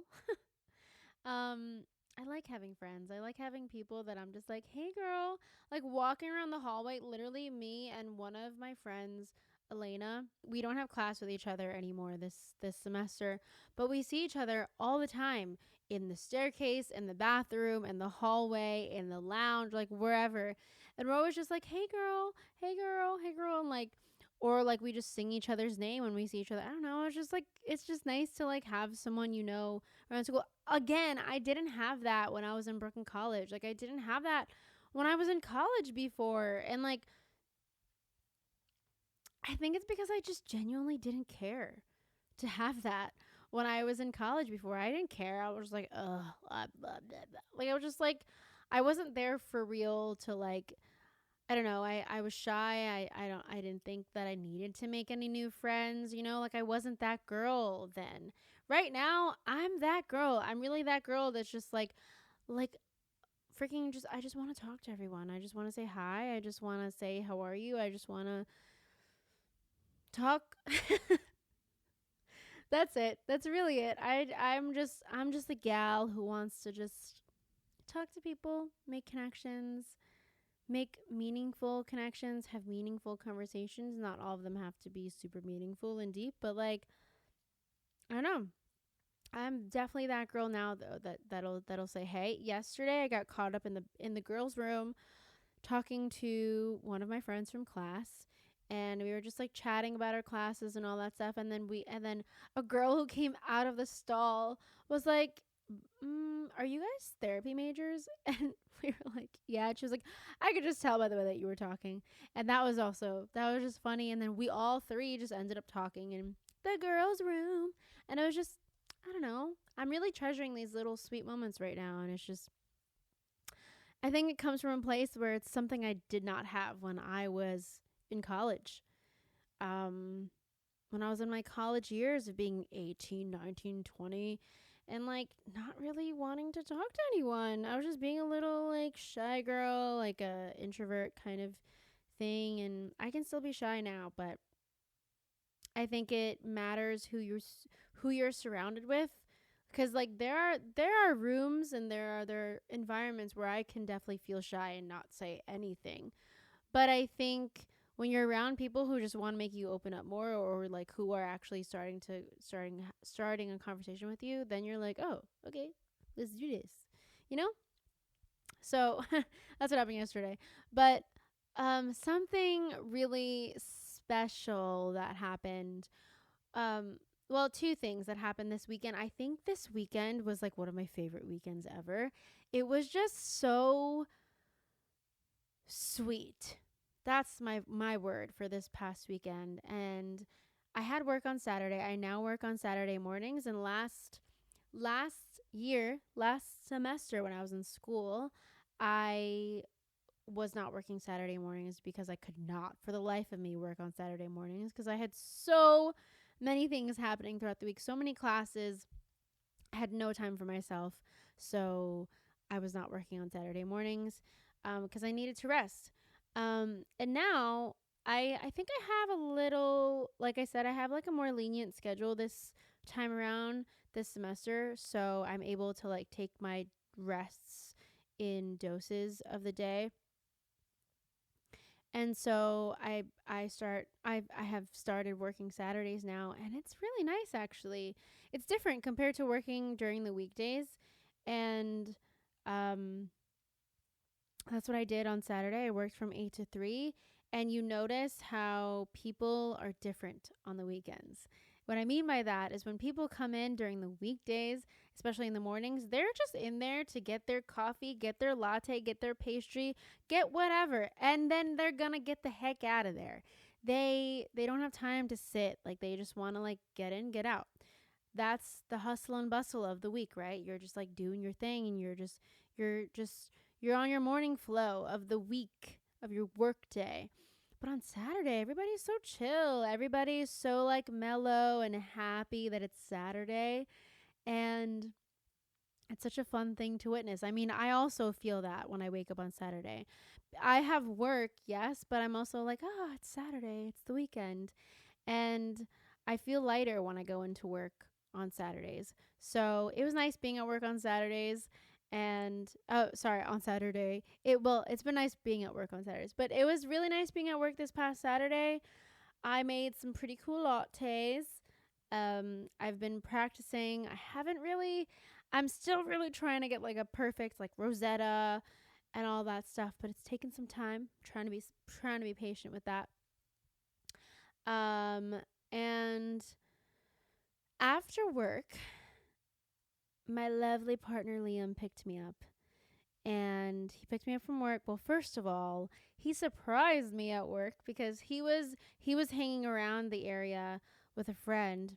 A: um I like having friends. I like having people that I'm just like, "Hey girl," like walking around the hallway, literally me and one of my friends, Elena. We don't have class with each other anymore this semester, but we see each other all the time in the staircase, in the bathroom, in the hallway, in the lounge, like wherever. And we're always just like, "Hey girl, hey girl, hey girl," and like, or like we just sing each other's name when we see each other. I don't know. It's just like, it's just nice to like have someone around school. Again, I didn't have that when I was in Brooklyn College. Like I didn't have that when I was in college before. And like I think it's because I just genuinely didn't care to have that when I was in college before. I didn't care. I was like, ugh, blah, blah, blah, blah. Like I was just like, I wasn't there for real to like, I don't know. I was shy. I didn't think that I needed to make any new friends, like I wasn't that girl then. Right now, I'm that girl. I'm really that girl that's just like freaking just I just want to talk to everyone. I just want to say hi. I just want to say how are you? I just want to talk. That's it. That's really it. I'm just a gal who wants to just talk to people, make connections, make meaningful connections, have meaningful conversations. Not all of them have to be super meaningful and deep, but like I don't know. I'm definitely that girl now though that'll say, "Hey, yesterday I got caught up in the girls' room talking to one of my friends from class, and we were just like chatting about our classes and all that stuff, and then a girl who came out of the stall was like, are you guys therapy majors?" And we were like, "Yeah." And she was like, "I could just tell by the way that you were talking." And that was just funny. And then we all three just ended up talking in the girls' room. And it was just, I don't know. I'm really treasuring these little sweet moments right now. And it's just, I think it comes from a place where it's something I did not have when I was in college. Um, when I was in my college years of being 18, 19, 20, and like not really wanting to talk to anyone. I was just being a little like shy girl, like a introvert kind of thing, and I can still be shy now, but I think it matters who you're surrounded with, cuz like there are rooms and there are environments where I can definitely feel shy and not say anything. But I think when you're around people who just want to make you open up more, or like who are actually starting a conversation with you, then you're like, "Oh, okay, let's do this." You know? So that's what happened yesterday. But something really special that happened, um well, two things that happened this weekend. I think this weekend was like one of my favorite weekends ever. It was just so sweet. That's my word for this past weekend. And I had work on Saturday. I now work on Saturday mornings. And last semester when I was in school, I was not working Saturday mornings because I could not for the life of me work on Saturday mornings because I had so many things happening throughout the week, so many classes. I had no time for myself. So I was not working on Saturday mornings because I needed to rest. And now I think I have a little, like I said, I have like a more lenient schedule this time around this semester. So I'm able to like take my rests in doses of the day. And so I have started working Saturdays now, and it's really nice actually. It's different compared to working during the weekdays. And um that's what I did on Saturday. I worked from 8 to 3, and you notice how people are different on the weekends. What I mean by that is when people come in during the weekdays, especially in the mornings, they're just in there to get their coffee, get their latte, get their pastry, get whatever, and then they're going to get the heck out of there. They don't have time to sit. Like they just want to like get in, get out. That's the hustle and bustle of the week, right? You're just like doing your thing, and you're just you're on your morning flow of the week of your work day. But on Saturday, everybody's so chill. Everybody's so like mellow and happy that it's Saturday. And it's such a fun thing to witness. I mean, I also feel that when I wake up on Saturday. I have work, yes, but I'm also like, oh, it's Saturday. It's the weekend. And I feel lighter when I go into work on Saturdays. So it was nice being at work on Saturdays. And oh, sorry, on Saturday. It's been nice being at work on Saturdays, but it was really nice being at work this past Saturday. I made some pretty cool lattes. I've been practicing. I'm still really trying to get like a perfect like Rosetta and all that stuff, but it's taken some time. Trying to be patient with that. Um, and after work, my lovely partner Liam picked me up. And he picked me up from work. Well, first of all, he surprised me at work because he was hanging around the area with a friend,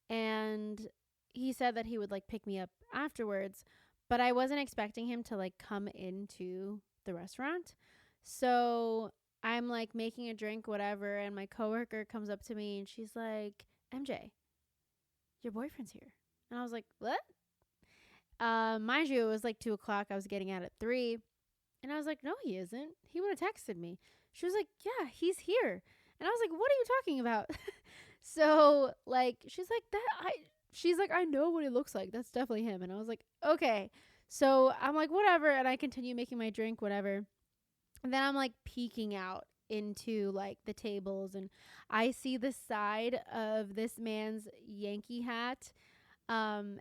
A: and he said that he would like pick me up afterwards, but I wasn't expecting him to like come into the restaurant. So I'm like making a drink, whatever, and my coworker comes up to me and she's like, MJ, your boyfriend's here. And I was like, what? Mind you, it was like 2 o'clock. I was getting out at 3. And I was like, no, he isn't. He would have texted me. She was like, yeah, he's here. And I was like, what are you talking about? So, like, she's like, I know what he looks like. That's definitely him. And I was like, okay. So I'm like, whatever. And I continue making my drink, whatever. And then I'm like peeking out into like the tables, and I see the side of this man's Yankee hat. And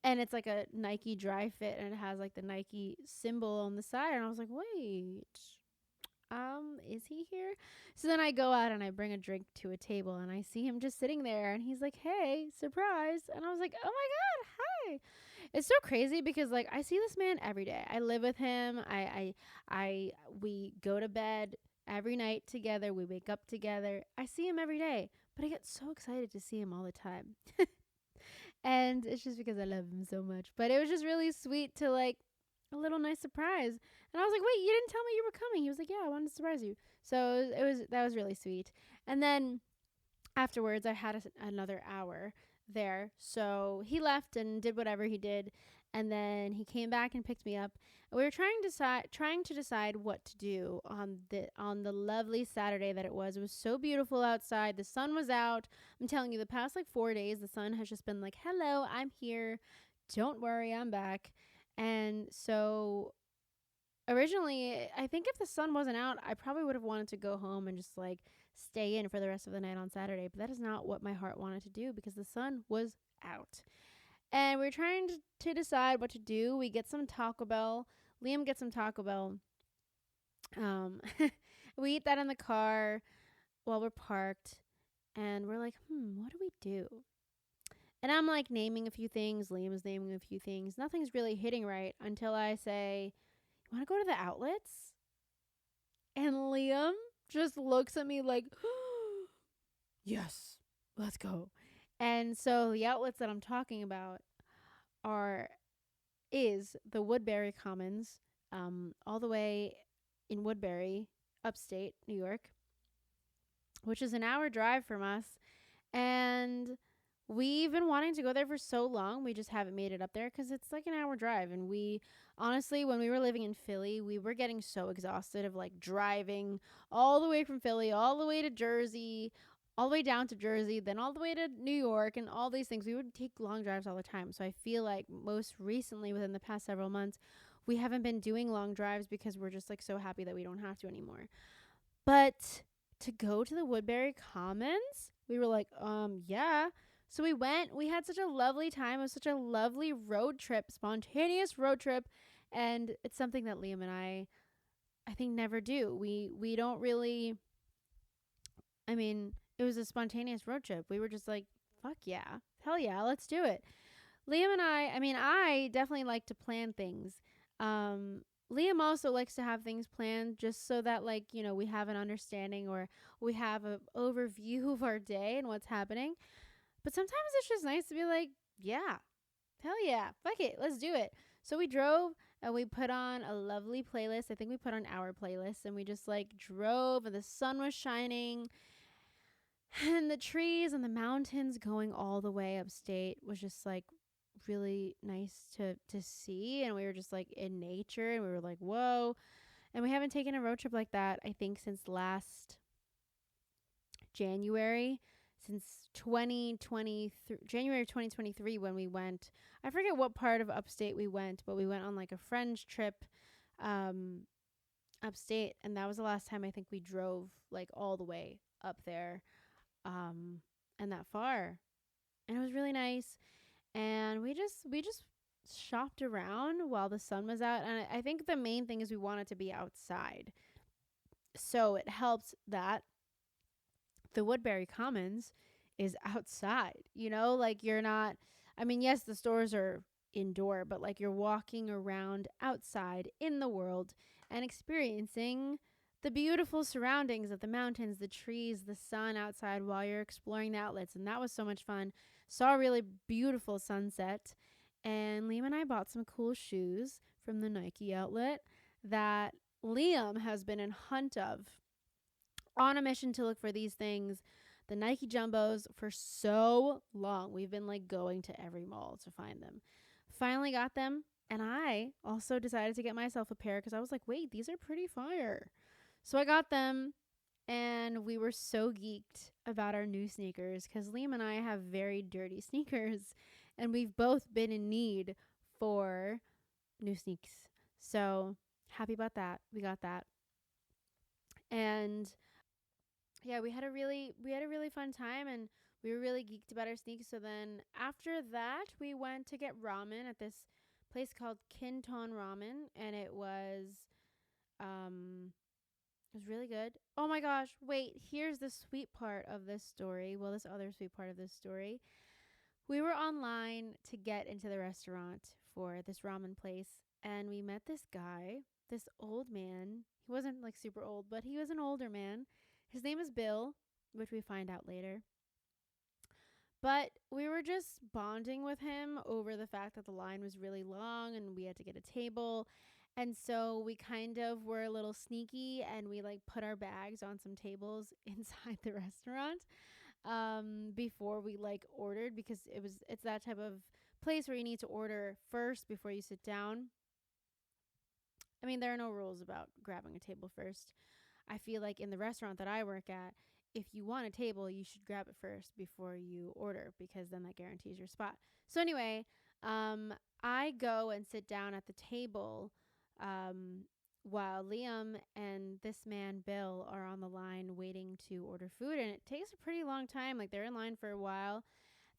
A: it's like a Nike dry fit, and it has like the Nike symbol on the side. And I was like, wait, is he here? So then I go out and I bring a drink to a table, and I see him just sitting there, and he's like, hey, surprise. And I was like, oh my God, hi. It's so crazy because like I see this man every day. I live with him. We go to bed every night together. We wake up together. I see him every day, but I get so excited to see him all the time. And it's just because I love him so much. But it was just really sweet to like a little nice surprise. And I was like, wait, you didn't tell me you were coming. He was like, yeah, I wanted to surprise you. So that was really sweet. And then afterwards, I had another hour there. So he left and did whatever he did. And then he came back and picked me up. And we were trying to decide what to do on the lovely Saturday that it was. It was so beautiful outside. The sun was out. I'm telling you, the past like 4 days, the sun has just been like, hello, I'm here. Don't worry, I'm back. And so originally, I think if the sun wasn't out, I probably would have wanted to go home and just like stay in for the rest of the night on Saturday. But that is not what my heart wanted to do because the sun was out. And we're trying to decide what to do. We get some Taco Bell. Liam gets some Taco Bell. We eat that in the car while we're parked. And we're like, what do we do? And I'm like naming a few things. Liam is naming a few things. Nothing's really hitting right until I say, you want to go to the outlets? And Liam just looks at me like, yes, let's go. And so the outlets that I'm talking about are is the Woodbury Commons, all the way in Woodbury, upstate New York, which is an hour drive from us. And we've been wanting to go there for so long. We just haven't made it up there because it's like an hour drive. And we honestly, when we were living in Philly, we were getting so exhausted of like driving all the way from Philly, all the way to Jersey, all the way down to Jersey, then all the way to New York and all these things. We would take long drives all the time. So I feel like most recently within the past several months, we haven't been doing long drives because we're just like so happy that we don't have to anymore. But to go to the Woodbury Commons, we were like, yeah. So we went. We had such a lovely time. It was such a lovely road trip, spontaneous road trip, and it's something that Liam and I think never do. We don't really. I mean, it was a spontaneous road trip. We were just like, fuck yeah, hell yeah, let's do it. Liam and I mean, I definitely like to plan things. Um, Liam also likes to have things planned just so that, like, you know, we have an understanding or we have an overview of our day and what's happening. But sometimes it's just nice to be like, yeah, hell yeah, fuck it, let's do it. So we drove and we put on a lovely playlist. I think we put on our playlist and we just like drove and the sun was shining and the trees and the mountains going all the way upstate was just like really nice to see. And we were just like in nature and we were like, whoa. And we haven't taken a road trip like that, I think, since last January, since 2020, January 2023, when we went. I forget what part of upstate we went, but we went on like a friend's trip um, upstate. And that was the last time I think we drove like all the way up there um, and that far. And it was really nice. And we just shopped around while the sun was out. And I think the main thing is we wanted to be outside. So it helps that the Woodbury Commons is outside, you know, like you're not, I mean, yes, the stores are indoor, but like you're walking around outside in the world and experiencing the beautiful surroundings of the mountains, the trees, the sun outside while you're exploring the outlets. And that was so much fun. Saw a really beautiful sunset. And Liam and I bought some cool shoes from the Nike outlet that Liam has been in hunt of, on a mission to look for these things, the Nike Jumbos, for so long. We've been like going to every mall to find them. Finally got them. And I also decided to get myself a pair because I was like, wait, these are pretty fire. So I got them and we were so geeked about our new sneakers because Liam and I have very dirty sneakers and we've both been in need for new sneaks. So happy about that. We got that. And yeah, we had a really fun time and we were really geeked about our sneaks. So then after that, we went to get ramen at this place called Kinton Ramen, and um it was really good. Oh my gosh, wait, here's the sweet part of this story. Well, this other sweet part of this story. We were online to get into the restaurant for this ramen place, and we met this guy, this old man. He wasn't like super old, but he was an older man. His name is Bill, which we find out later. But we were just bonding with him over the fact that the line was really long and we had to get a table. And so we kind of were a little sneaky and we like put our bags on some tables inside the restaurant before we like ordered, because it's that type of place where you need to order first before you sit down. I mean, there are no rules about grabbing a table first. I feel like in the restaurant that I work at, if you want a table, you should grab it first before you order, because then that guarantees your spot. So anyway, I go and sit down at the table um, while Liam and this man, Bill, are on the line waiting to order food. And it takes a pretty long time. Like, they're in line for a while.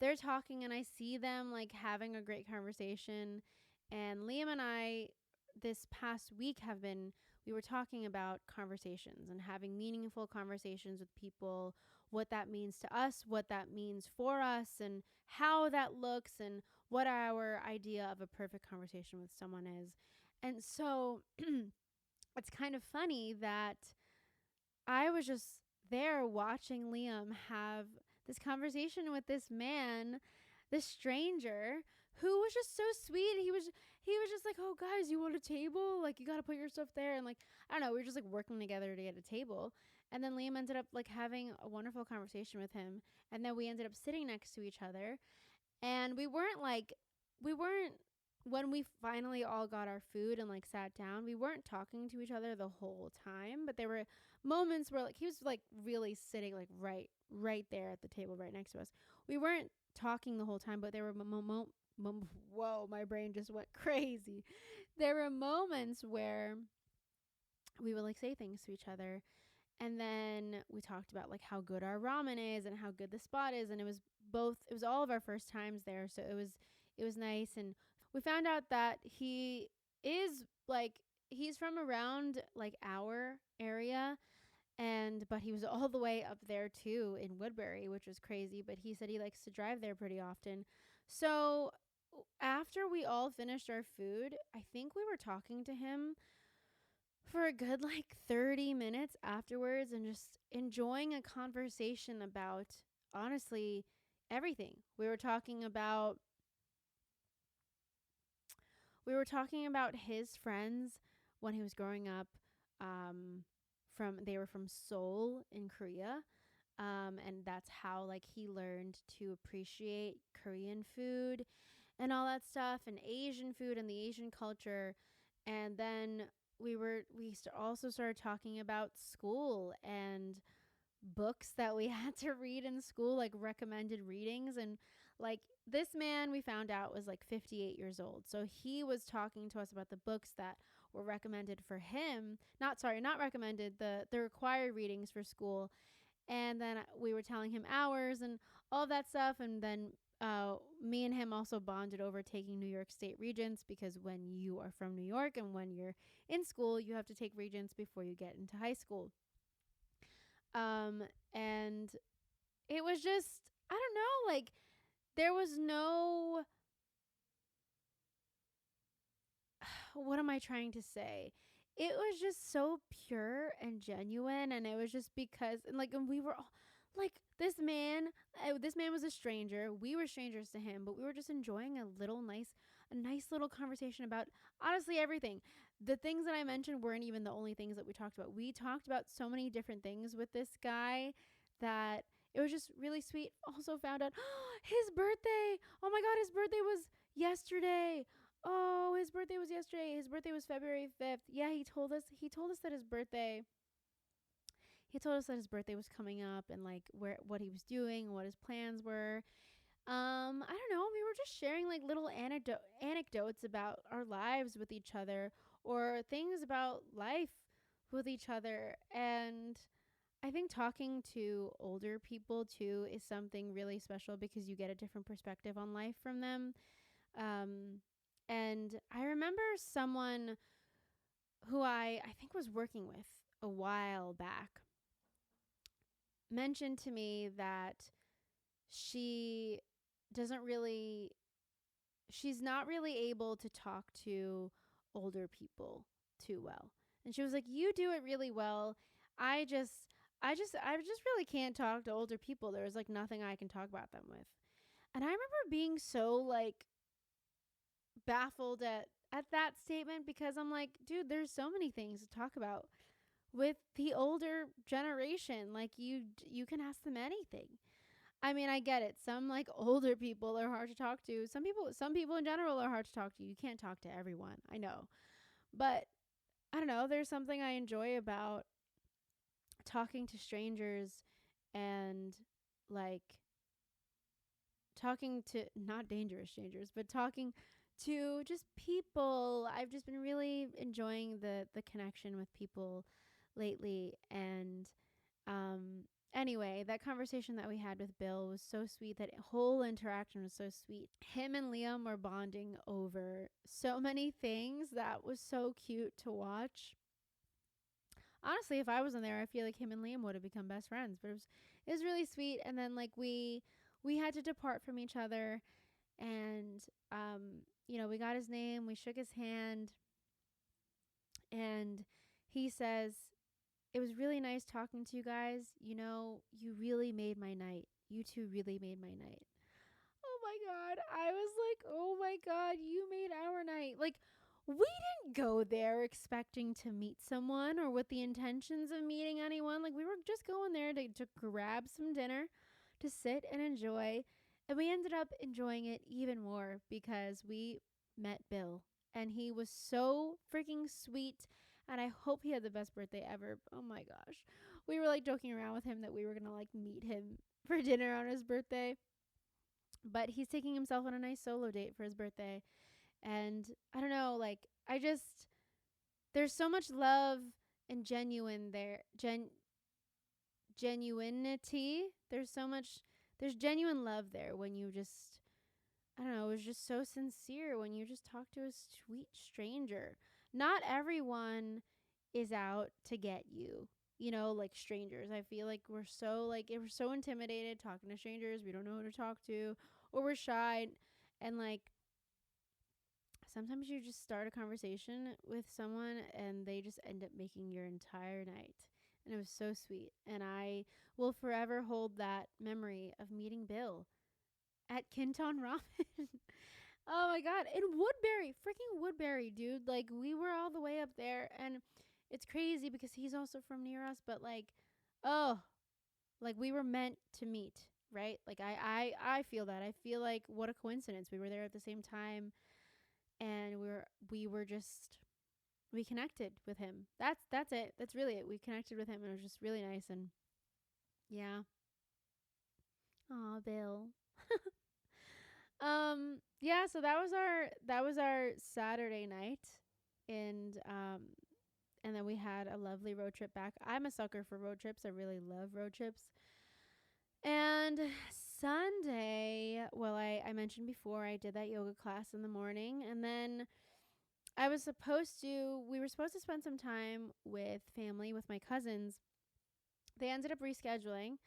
A: They're talking, and I see them, like, having a great conversation. And Liam and I, this past week, we were talking about conversations and having meaningful conversations with people, what that means to us, what that means for us, and how that looks, and what our idea of a perfect conversation with someone is. And so it's kind of funny that I was just there watching Liam have this conversation with this man, this stranger, who was just so sweet. He was just like, "Oh, guys, you want a table? Like, you got to put your stuff there." And like, I don't know, we were just like working together to get a table. And then Liam ended up like having a wonderful conversation with him. And then we ended up sitting next to each other. And we weren't when we finally all got our food and like sat down, we weren't talking to each other the whole time, but there were moments where like he was like really sitting like right there at the table right next to us. We weren't talking the whole time, but there were whoa, my brain just went crazy. there were moments where we would like say things to each other, and then we talked about like how good our ramen is and how good the spot is, and it was all of our first times there, so it was nice. And we found out that is like he's from around like our area, and but he was all the way up there too in Woodbury, which was crazy, but he said he likes to drive there pretty often. So after we all finished our food, I think we were talking to him for a good like 30 minutes afterwards and just enjoying a conversation about honestly everything. We were talking about his friends when he was growing up. Um, they were from Seoul in Korea, and that's how like he learned to appreciate Korean food and all that stuff, and Asian food and the Asian culture. And then also started talking about school and books that we had to read in school, like recommended readings. And like this man we found out was like 58 years old. So he was talking to us about the books that were recommended for him. Not recommended, the required readings for school. And then we were telling him hours and all of that stuff. And then me and him also bonded over taking New York State Regents, because when you are from New York and when you're in school, you have to take Regents before you get into high school. And it was just, I don't know, like there was no, what am I trying to say? It was just so pure and genuine, and it was just because, and we were all, like this man was a stranger. We were strangers to him, but we were just enjoying a nice little conversation about honestly everything. The things that I mentioned weren't even the only things that we talked about. We talked about so many different things with this guy that it was just really sweet. Also found out his birthday. Oh my God, his birthday was yesterday. Oh, his birthday was yesterday. His birthday was February 5th. Yeah, he told us that his birthday was coming up, and like what he was doing, what his plans were. I don't know. We were just sharing like little anecdotes about our lives with each other, or things about life with each other. And I think talking to older people too is something really special, because you get a different perspective on life from them. Um, and I remember someone who I think was working with a while back mentioned to me that she doesn't really, she's not really able to talk to older people too well. And she was like, "You do it really well. I just, I just really can't talk to older people. There's like nothing I can talk about them with." And I remember being so like baffled at that statement, because I'm like, dude, there's so many things to talk about with the older generation. Like you can ask them anything. I mean, I get it. Some like older people are hard to talk to. Some people in general are hard to talk to. You can't talk to everyone. I know. But I don't know, there's something I enjoy about talking to strangers, and like talking to not dangerous strangers, but talking to just people. I've just been really enjoying the connection with people lately. And anyway, that conversation that we had with Bill was so sweet. That whole interaction was so sweet. Him and Liam were bonding over so many things that was so cute to watch. Honestly, if I wasn't there, I feel like him and Liam would have become best friends. But it was really sweet. And then like we had to depart from each other, and we got his name, we shook his hand, and he says, "It was really nice talking to you guys. You really made my night. You two really made my night." Oh my God. I was like, "Oh my God, you made our night." Like, we didn't go there expecting to meet someone or with the intentions of meeting anyone. Like, we were just going there to grab some dinner, to sit and enjoy. And we ended up enjoying it even more because we met Bill. And he was so freaking sweet. And I hope he had the best birthday ever. Oh my gosh. We were like joking around with him that we were going to like meet him for dinner on his birthday. But he's taking himself on a nice solo date for his birthday. And I don't know, like, there's so much love and genuinity. There's genuine love there when you just, I don't know, it was just so sincere when you just talk to a sweet stranger. Not everyone is out to get you. Like strangers. I feel like we're so intimidated talking to strangers. We don't know who to talk to, or we're shy. And like sometimes you just start a conversation with someone and they just end up making your entire night. And it was so sweet. And I will forever hold that memory of meeting Bill at Kinton Ramen. Oh my god, in Woodbury, freaking Woodbury, dude. Like we were all the way up there, and it's crazy because he's also from near us, but like, oh, like we were meant to meet, right? Like I feel that. I feel like what a coincidence. We were there at the same time, and we were just we connected with him. That's it. That's really it. We connected with him, and it was just really nice. And yeah, aw, Bill. Yeah, so that was our Saturday night, and and then we had a lovely road trip back. I'm a sucker for road trips. I really love road trips. And Sunday, well, I mentioned before I did that yoga class in the morning, and then we were supposed to spend some time with family with my cousins. They ended up rescheduling.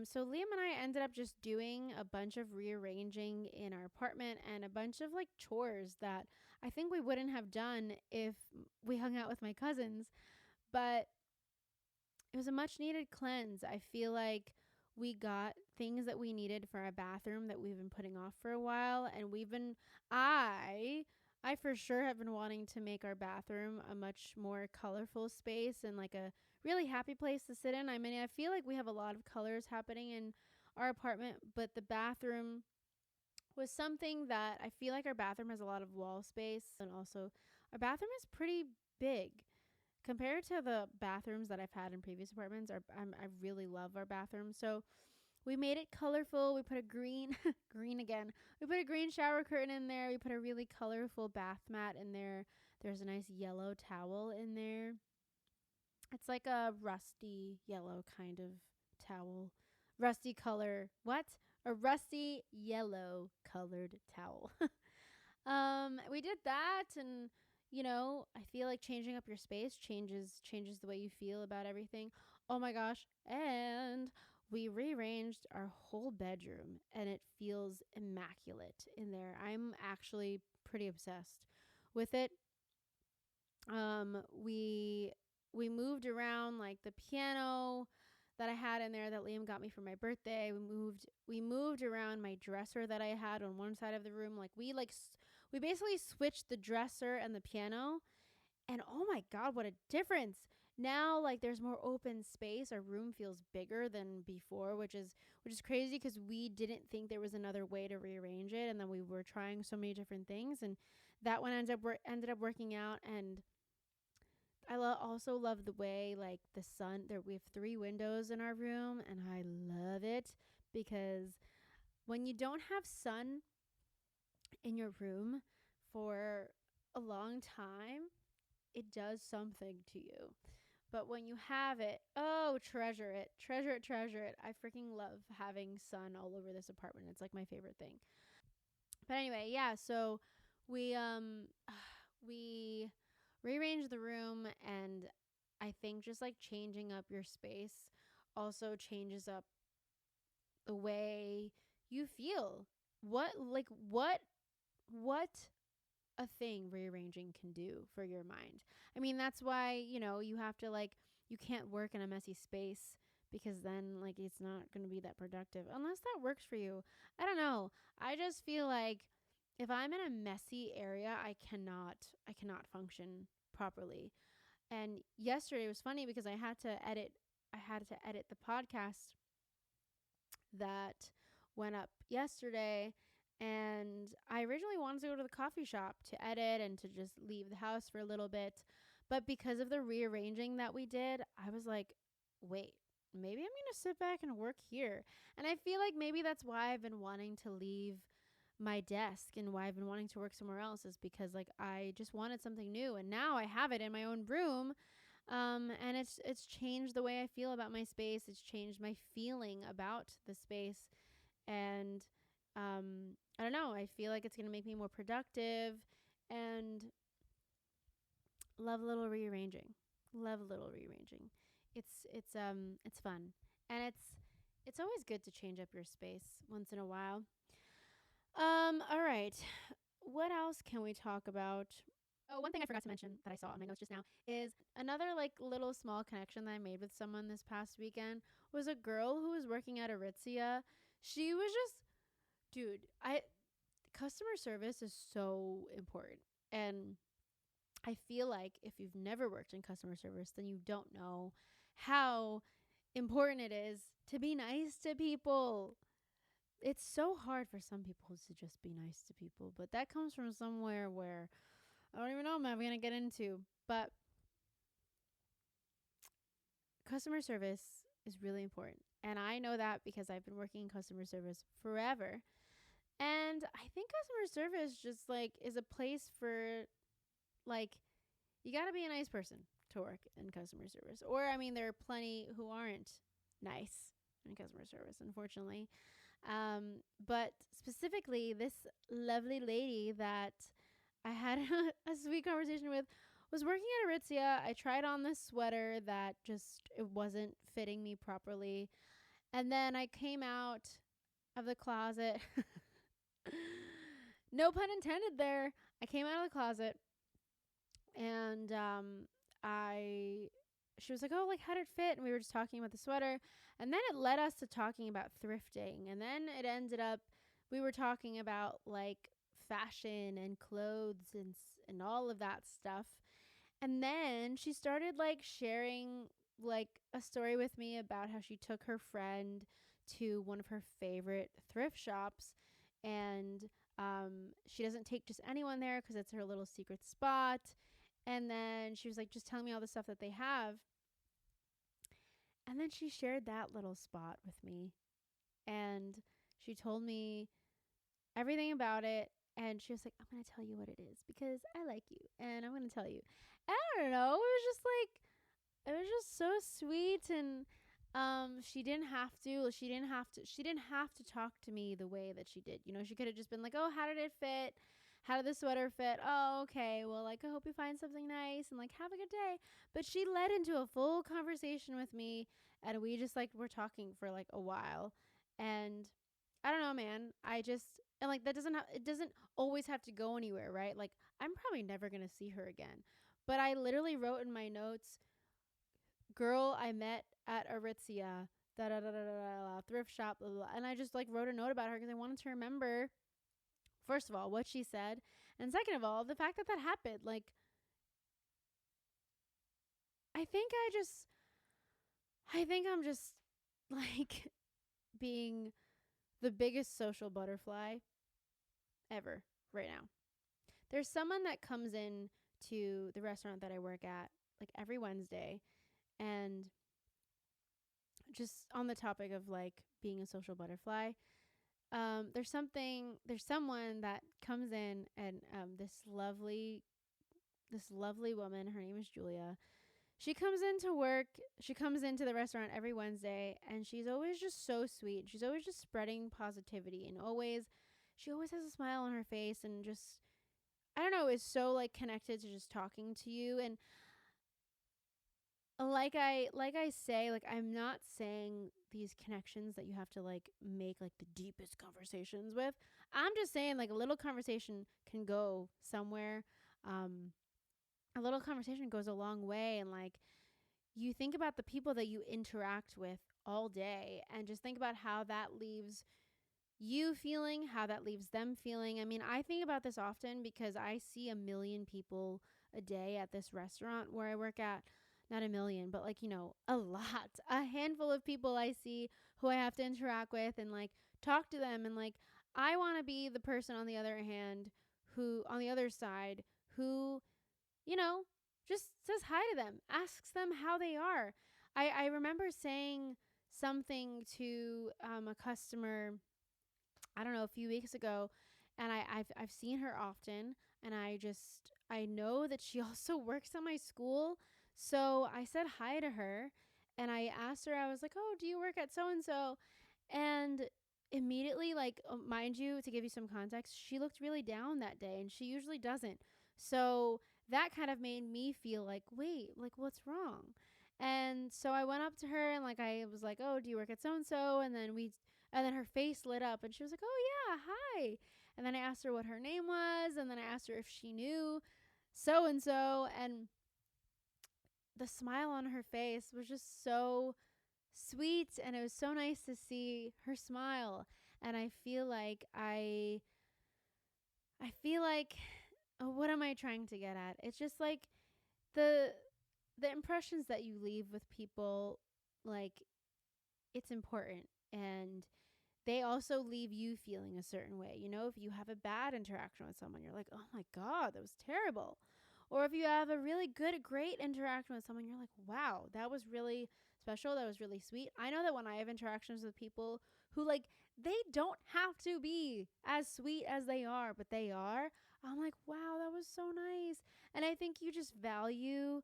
A: So Liam and I ended up just doing a bunch of rearranging in our apartment and a bunch of like chores that I think we wouldn't have done if we hung out with my cousins. But it was a much needed cleanse. I feel like we got things that we needed for our bathroom that we've been putting off for a while, and I for sure have been wanting to make our bathroom a much more colorful space and like a really happy place to sit in. I mean, I feel like we have a lot of colors happening in our apartment, but the bathroom was something that I feel like our bathroom has a lot of wall space, and also our bathroom is pretty big compared to the bathrooms that I've had in previous apartments. I really love our bathroom. So we made it colorful. We put a green, green again. We put a green shower curtain in there. We put a really colorful bath mat in there. There's a nice yellow towel in there. It's like a rusty yellow kind of towel. Rusty color. What? A rusty yellow colored towel. We did that, and I feel like changing up your space changes the way you feel about everything. Oh my gosh. And we rearranged our whole bedroom, and it feels immaculate in there. I'm actually pretty obsessed with it. We moved around like the piano that I had in there that Liam got me for my birthday. We moved around my dresser that I had on one side of the room. Like we basically switched the dresser and the piano, and oh my god, what a difference. Now like there's more open space. Our room feels bigger than before, which is crazy because we didn't think there was another way to rearrange it, and then we were trying so many different things, and that one ended up working out. And also love the way like the sun there. We have 3 windows in our room, and I love it because when you don't have sun in your room for a long time, it does something to you. But when you have it, oh, treasure it, treasure it, treasure it. I freaking love having sun all over this apartment. It's like my favorite thing. But anyway, yeah, so we we rearranged the room, and I think just like changing up your space also changes up the way you feel. What a thing rearranging can do for your mind. I mean, that's why, you have to like you can't work in a messy space because then like it's not going to be that productive unless that works for you. I don't know. I just feel like if I'm in a messy area, I cannot function properly. And yesterday was funny because I had to edit the podcast that went up yesterday. And I originally wanted to go to the coffee shop to edit and to just leave the house for a little bit. But because of the rearranging that we did, I was like, wait, maybe I'm going to sit back and work here. And I feel like maybe that's why I've been wanting to leave my desk and why I've been wanting to work somewhere else is because like I just wanted something new, and now I have it in my own room. And it's changed the way I feel about my space. It's changed my feeling about the space, and I don't know. I feel like it's gonna make me more productive, and love a little rearranging. Love a little rearranging. It's fun, and it's always good to change up your space once in a while. All right. What else can we talk about? Oh, one thing I forgot to mention that I saw on my notes just now is another like little small connection that I made with someone this past weekend was a girl who was working at Aritzia. She was just, dude, I customer service is so important. And I feel like if you've never worked in customer service, then you don't know how important it is to be nice to people. It's so hard for some people to just be nice to people, but that comes from somewhere where I don't even know I'm going to get into. But customer service is really important. And I know that because I've been working in customer service forever. And I think customer service just like is a place for like you got to be a nice person to work in customer service. Or I mean there are plenty who aren't nice in customer service, unfortunately. But specifically, this lovely lady that I had a sweet conversation with was working at Aritzia. I tried on this sweater that just it wasn't fitting me properly, and then I came out of the closet. No pun intended there. I came out of the closet, and I she was like, "Oh, like how did it fit?" And we were just talking about the sweater, and then it led us to talking about thrifting, and then it ended up we were talking about like fashion and clothes and all of that stuff. And then she started like sharing like a story with me about how she took her friend to one of her favorite thrift shops, and she doesn't take just anyone there because it's her little secret spot. And then she was like just telling me all the stuff that they have. And then she shared that little spot with me. And she told me everything about it. And she was like, I'm going to tell you what it is because I like you. And I'm going to tell you. And I don't know. It was just so sweet. And she didn't have to talk to me the way that she did. You know, she could have just been like, oh, how did it fit? How did the sweater fit? Oh, okay. Well, like, I hope you find something nice and like have a good day. But she led into a full conversation with me, and we just like were talking for like a while. And I don't know, man. And like it doesn't always have to go anywhere, right? Like I'm probably never going to see her again. But I literally wrote in my notes, girl I met at Aritzia, da da da da da, thrift shop, blah, blah, blah. And I just like wrote a note about her because I wanted to remember, first of all, what she said, and second of all, the fact that that happened. Like, I think I just, I think I'm just like being the biggest social butterfly ever right now. There's someone that comes in to the restaurant that I work at like every Wednesday, and just on the topic of like being a social butterfly, there's someone that comes in, and this lovely woman, her name is Julia. She comes into work, she comes into the restaurant every Wednesday, and she's always just so sweet. She's always just spreading positivity, and she always has a smile on her face, and just, I don't know, is so like connected to just talking to you. And like I say, like I'm not saying these connections that you have to like make like the deepest conversations with. I'm just saying like a little conversation can go somewhere. Um a little conversation goes a long way, and like you think about the people that you interact with all day and just think about how that leaves you feeling, how that leaves them feeling. I mean, I think about this often because I see a million people a day at this restaurant where I work at. Not a million, but like, you know, a lot. A handful of people I see who I have to interact with and like talk to them. And like, I want to be the person on the other hand who, on the other side, who, you know, just says hi to them, asks them how they are. I remember saying something to a customer, I don't know, a few weeks ago, and I've seen her often, and I know that she also works at my school. So I said hi to her, and I asked her, I was like, "Oh, do you work at so and so?" And immediately, like, mind you, to give you some context, she looked really down that day, and she usually doesn't. So that kind of made me feel like, wait, like, what's wrong? And so I went up to her, and like I was like, "Oh, do you work at so and so?" And then her face lit up, and she was like, "Oh yeah, hi." And then I asked her what her name was, and then I asked her if she knew so and so, and the smile on her face was just so sweet, and it was so nice to see her smile. And I feel like what am I trying to get at? It's just like the the impressions that you leave with people, like, it's important, and they also leave you feeling a certain way. You know, if you have a bad interaction with someone, you're like, "Oh my god, that was terrible." Or if you have a really good, great interaction with someone, you're like, "Wow, that was really special. That was really sweet." I know that when I have interactions with people who, like, they don't have to be as sweet as they are, but they are, I'm like, "Wow, that was so nice." And I think you just value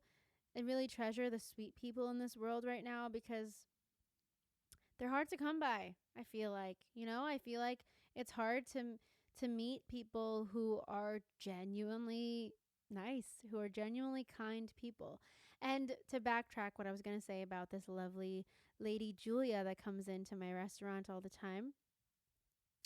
A: and really treasure the sweet people in this world right now, because they're hard to come by. I feel like, I feel like it's hard to meet people who are genuinely nice, who are genuinely kind people. And to backtrack what I was going to say about this lovely lady Julia that comes into my restaurant all the time,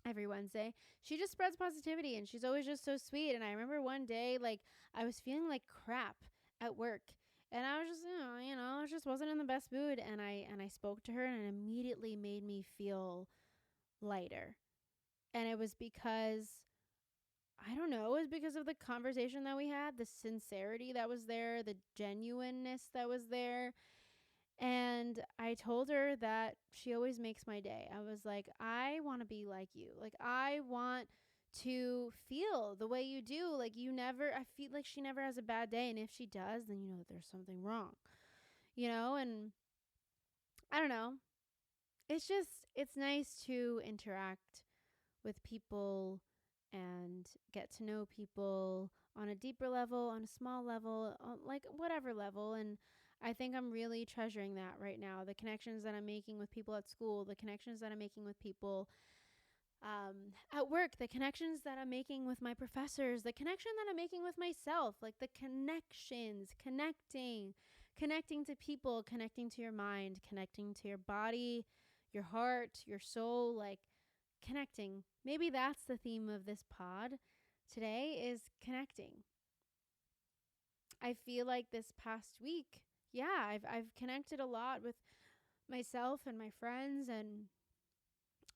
A: every Wednesday. She just spreads positivity, and she's always just so sweet. And I remember one day, like, I was feeling like crap at work, and I was just, I just wasn't in the best mood, and I spoke to her, and it immediately made me feel lighter. And it was because, I don't know, it was because of the conversation that we had, the sincerity that was there, the genuineness that was there. And I told her that she always makes my day. I was like, "I want to be like you. Like, I want to feel the way you do. Like, I feel like she never has a bad day. And if she does, then you know that there's something wrong, And I don't know. It's nice to interact with people and get to know people on a deeper level, on a small level, on, like, whatever level. And I think I'm really treasuring that right now. The connections that I'm making with people at school, the connections that I'm making with people at work, the connections that I'm making with my professors, the connection that I'm making with myself, like the connections, connecting to people, connecting to your mind, connecting to your body, your heart, your soul, like connecting. Maybe that's the theme of this pod today, is connecting. I feel like this past week, yeah, I've connected a lot with myself and my friends, and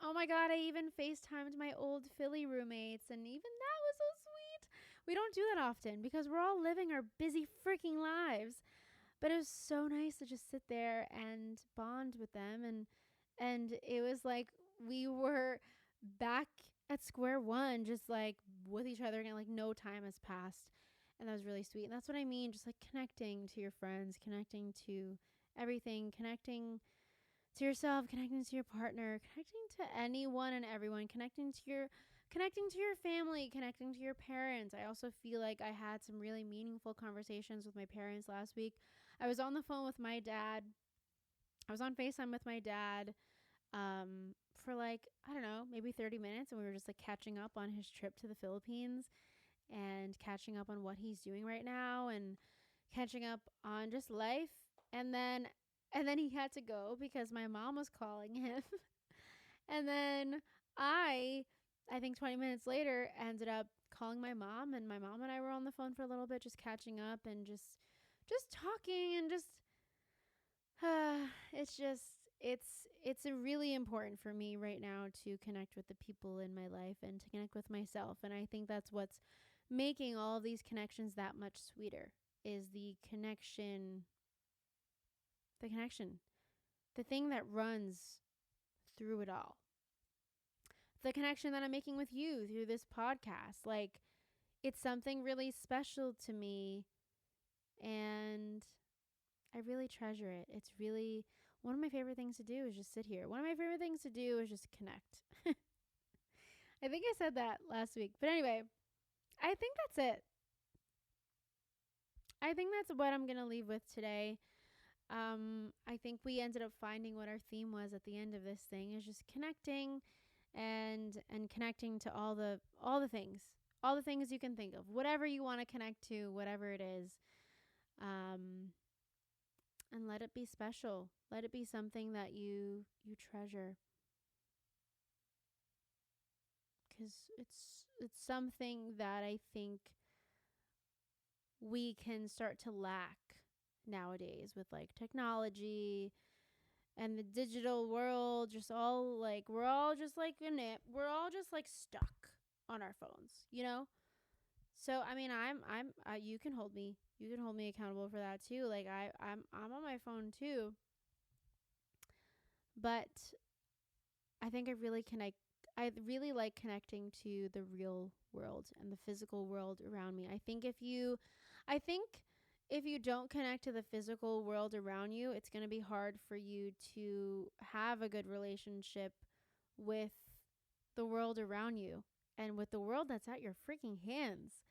A: oh my god, I even FaceTimed my old Philly roommates, and even that was so sweet. We don't do that often because we're all living our busy freaking lives. But it was so nice to just sit there and bond with them, and it was like we were back at square one, just like with each other again, like no time has passed. And that was really sweet. And that's what I mean, just like connecting to your friends, connecting to everything, connecting to yourself, connecting to your partner, connecting to anyone and everyone, connecting to your family, connecting to your parents. I also feel like I had some really meaningful conversations with my parents last week. I was on the phone with my dad. I was on FaceTime with my dad for, like, I don't know, maybe 30 minutes, and we were just like catching up on his trip to the Philippines and catching up on what he's doing right now, and catching up on just life. And then he had to go because my mom was calling him. And then I think 20 minutes later ended up calling my mom, and my mom and I were on the phone for a little bit, just catching up and just talking, and just it's a really important for me right now to connect with the people in my life and to connect with myself. And I think that's what's making all of these connections that much sweeter, is the connection, the thing that runs through it all. The connection that I'm making with you through this podcast. Like, it's something really special to me, and I really treasure it. It's really one of my favorite things to do, is just sit here. One of my favorite things to do is just connect. I think I said that last week. But anyway, I think that's it. I think that's what I'm going to leave with today. I think we ended up finding what our theme was at the end of this thing is just connecting and connecting to all the things you can think of, whatever you want to connect to, whatever it is. And let it be special. Let it be something that you treasure, because it's something that I think we can start to lack nowadays with like technology and the digital world. Just all like we're all just like in it. We're all just like stuck on our phones, you know. So I mean, I'm you can hold me. You can hold me accountable for that too. Like I'm on my phone too. But I think I really like connecting to the real world and the physical world around me. I think if you don't connect to the physical world around you, it's going to be hard for you to have a good relationship with the world around you and with the world that's at your freaking hands.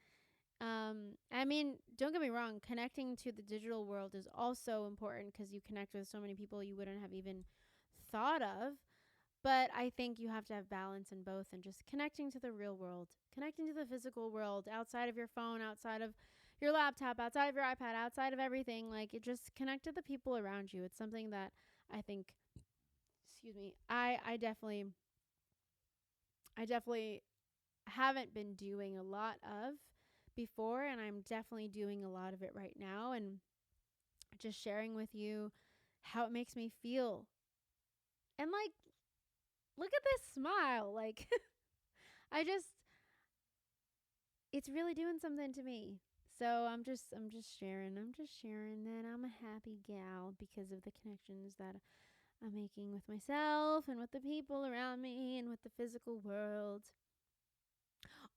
A: I mean, don't get me wrong, connecting to the digital world is also important because you connect with so many people you wouldn't have even thought of. But I think you have to have balance in both and just connecting to the real world, connecting to the physical world outside of your phone, outside of your laptop, outside of your iPad, outside of everything. Like, it just connect to the people around you. It's something that I think, excuse me, I definitely haven't been doing a lot of before, and I'm definitely doing a lot of it right now, and just sharing with you how it makes me feel. And like, look at this smile. Like, I just, it's really doing something to me. So I'm just sharing. I'm just sharing that I'm a happy gal because of the connections that I'm making with myself and with the people around me and with the physical world.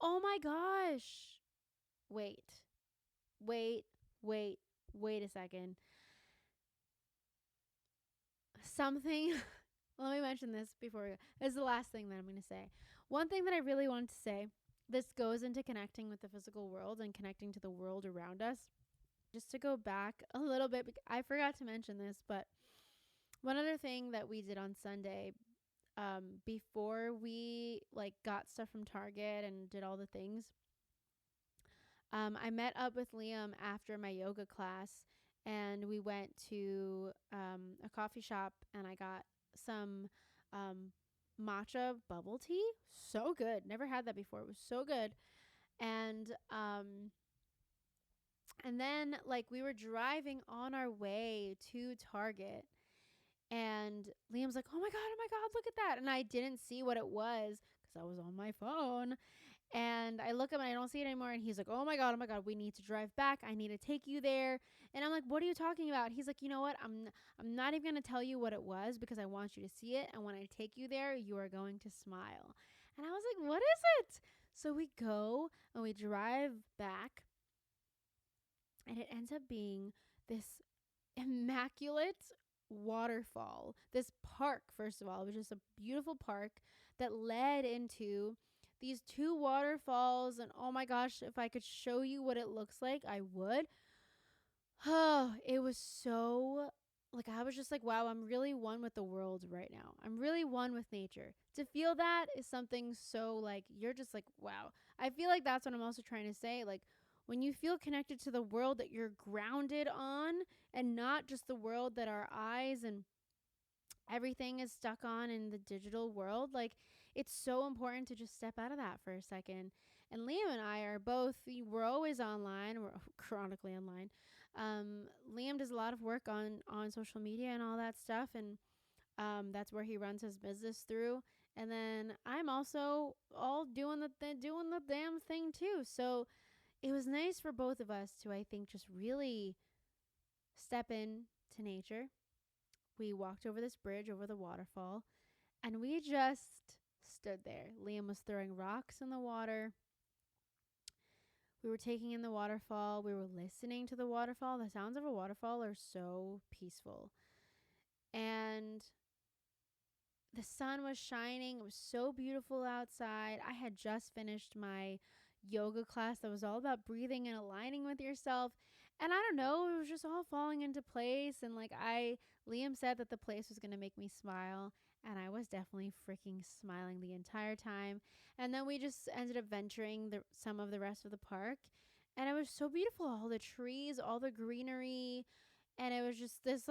A: Oh my gosh. Wait. Wait. Wait. Wait a second. Something let me mention this before we go. This is the last thing that I'm going to say. One thing that I really wanted to say, this goes into connecting with the physical world and connecting to the world around us. Just to go back a little bit, I forgot to mention this, but one other thing that we did on Sunday, before we like got stuff from Target and did all the things, I met up with Liam after my yoga class, and we went to a coffee shop, and I got some matcha bubble tea. So good. Never had that before. It was so good. And and then like we were driving on our way to Target, and Liam's like, oh my God, look at that. And I didn't see what it was because I was on my phone. And I look up and I don't see it anymore. And he's like, oh my God, we need to drive back. I need to take you there. And I'm like, what are you talking about? He's like, you know what? I'm not even going to tell you what it was because I want you to see it. And when I take you there, you are going to smile. And I was like, what is it? So we go and we drive back. And it ends up being this immaculate waterfall. This park, first of all, it was just a beautiful park that led into these two waterfalls. And oh my gosh, if I could show you what it looks like, I would. Oh, it was so like I was just like, wow, I'm really one with the world right now. I'm really one with nature. To feel that is something so like you're just like, wow. I feel like that's what I'm also trying to say. Like when you feel connected to the world that you're grounded on and not just the world that our eyes and everything is stuck on in the digital world, like it's so important to just step out of that for a second. And Liam and I are both, we're always online, we're chronically online. Liam does a lot of work on social media and all that stuff, and that's where he runs his business through. And then I'm also all doing doing the damn thing too. So it was nice for both of us to, I think, just really step in to nature. We walked over this bridge over the waterfall, and we just stood there. Liam was throwing rocks in the water. We were taking in the waterfall. We were listening to the waterfall. The sounds of a waterfall are so peaceful. And the sun was shining. It was so beautiful outside. I had just finished my yoga class that was all about breathing and aligning with yourself. And I don't know, it was just all falling into place. And Liam said that the place was going to make me smile. And I was definitely freaking smiling the entire time. And then we just ended up venturing some of the rest of the park. And it was so beautiful. All the trees, all the greenery. And it was just this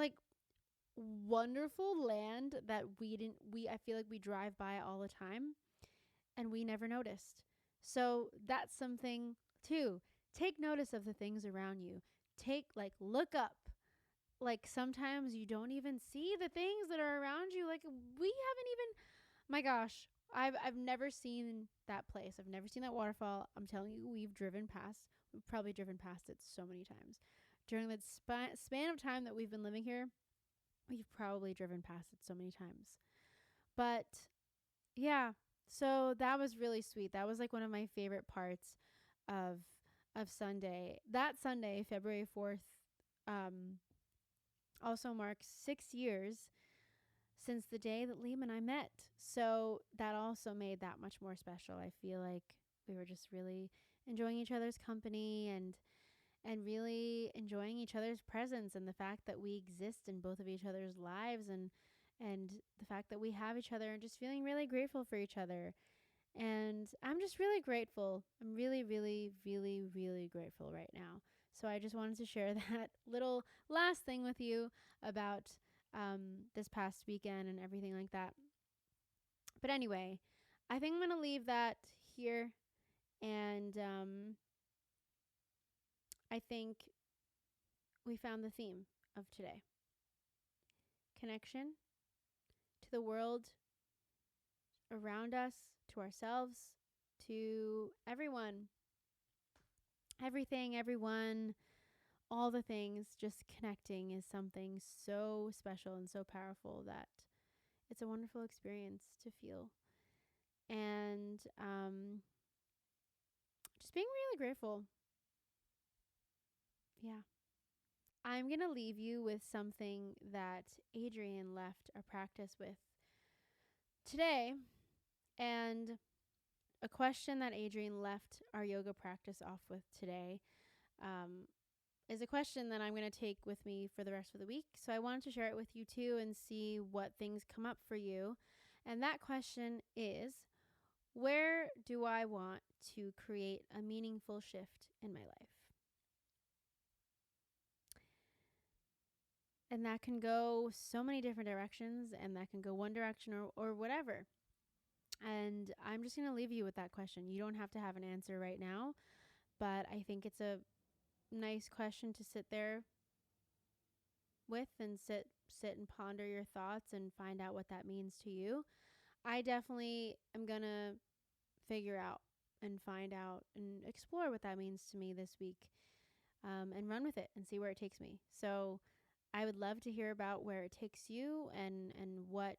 A: wonderful land that I feel like we drive by all the time and we never noticed. So that's something too. Take notice of the things around you. Look up. Sometimes you don't even see the things that are around you. We haven't even, my gosh, I've never seen that place. I've never seen that waterfall. I'm telling you, we've probably driven past it so many times. During the span of time that we've been living here, we've probably driven past it so many times. But yeah, so that was really sweet. That was one of my favorite parts of Sunday. That Sunday, February 4th, also marks 6 years since the day that Liam and I met. So that also made that much more special. I feel like we were just really enjoying each other's company and really enjoying each other's presence, and the fact that we exist in both of each other's lives, and the fact that we have each other, and just feeling really grateful for each other. And I'm just really grateful. I'm really, really, really, really grateful right now. So I just wanted to share that little last thing with you about this past weekend and everything like that. But anyway, I think I'm going to leave that here. And I think we found the theme of today. Connection to the world around us, to ourselves, to everyone. Everything, everyone, all the things. Just connecting is something so special and so powerful that it's a wonderful experience to feel. And just being really grateful. Yeah. I'm going to leave you with something that Adrian left our practice with today. And a question that Adrian left our yoga practice off with today is a question that I'm going to take with me for the rest of the week. So I wanted to share it with you too and see what things come up for you. And that question is, where do I want to create a meaningful shift in my life? And that can go so many different directions, and that can go one direction or whatever. And I'm just going to leave you with that question. You don't have to have an answer right now, but I think it's a nice question to sit there with and sit and ponder your thoughts and find out what that means to you. I definitely am going to figure out and find out and explore what that means to me this week, and run with it and see where it takes me. So I would love to hear about where it takes you, and what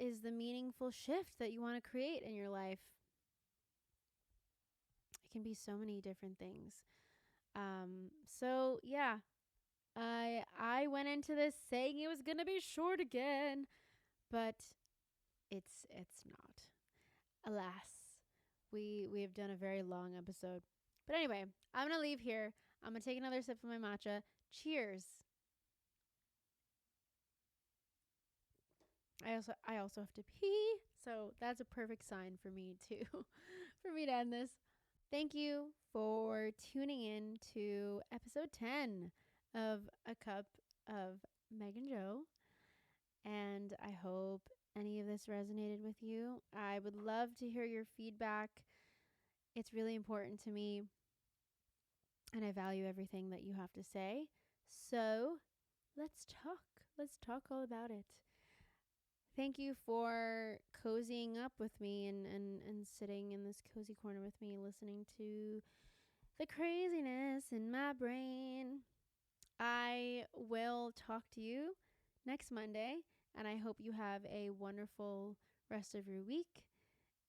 A: is the meaningful shift that you want to create in your life. It can be so many different things. So yeah, I went into this saying it was gonna be short again, but it's not. Alas, we have done a very long episode. But anyway, I'm gonna leave here. I'm gonna take another sip of my matcha. Cheers. I also have to pee, so that's a perfect sign for me to for me to end this. Thank you for tuning in to episode 10 of A Cup of Meg and Joe. And I hope any of this resonated with you. I would love to hear your feedback. It's really important to me, and I value everything that you have to say. So let's talk. Let's talk all about it. Thank you for cozying up with me and sitting in this cozy corner with me, listening to the craziness in my brain. I will talk to you next Monday, and I hope you have a wonderful rest of your week.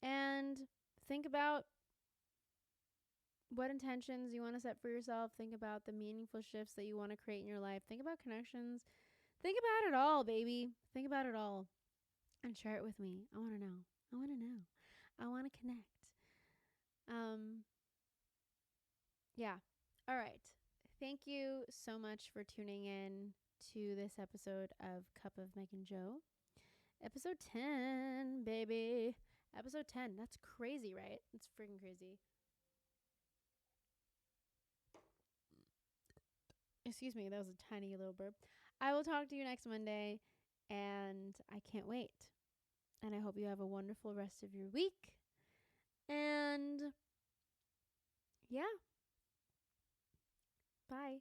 A: And think about what intentions you want to set for yourself. Think about the meaningful shifts that you want to create in your life. Think about connections. Think about it all, baby. Think about it all. and share it with me. I want to know. I want to know. I want to connect. Um, yeah. All right. Thank you so much for tuning in to this episode of Cup of Meg and Joe. Episode 10, baby. Episode 10. That's crazy, right? It's freaking crazy. Excuse me, that was a tiny little burp. I will talk to you next Monday, and I can't wait. And I hope you have a wonderful rest of your week. And yeah, bye.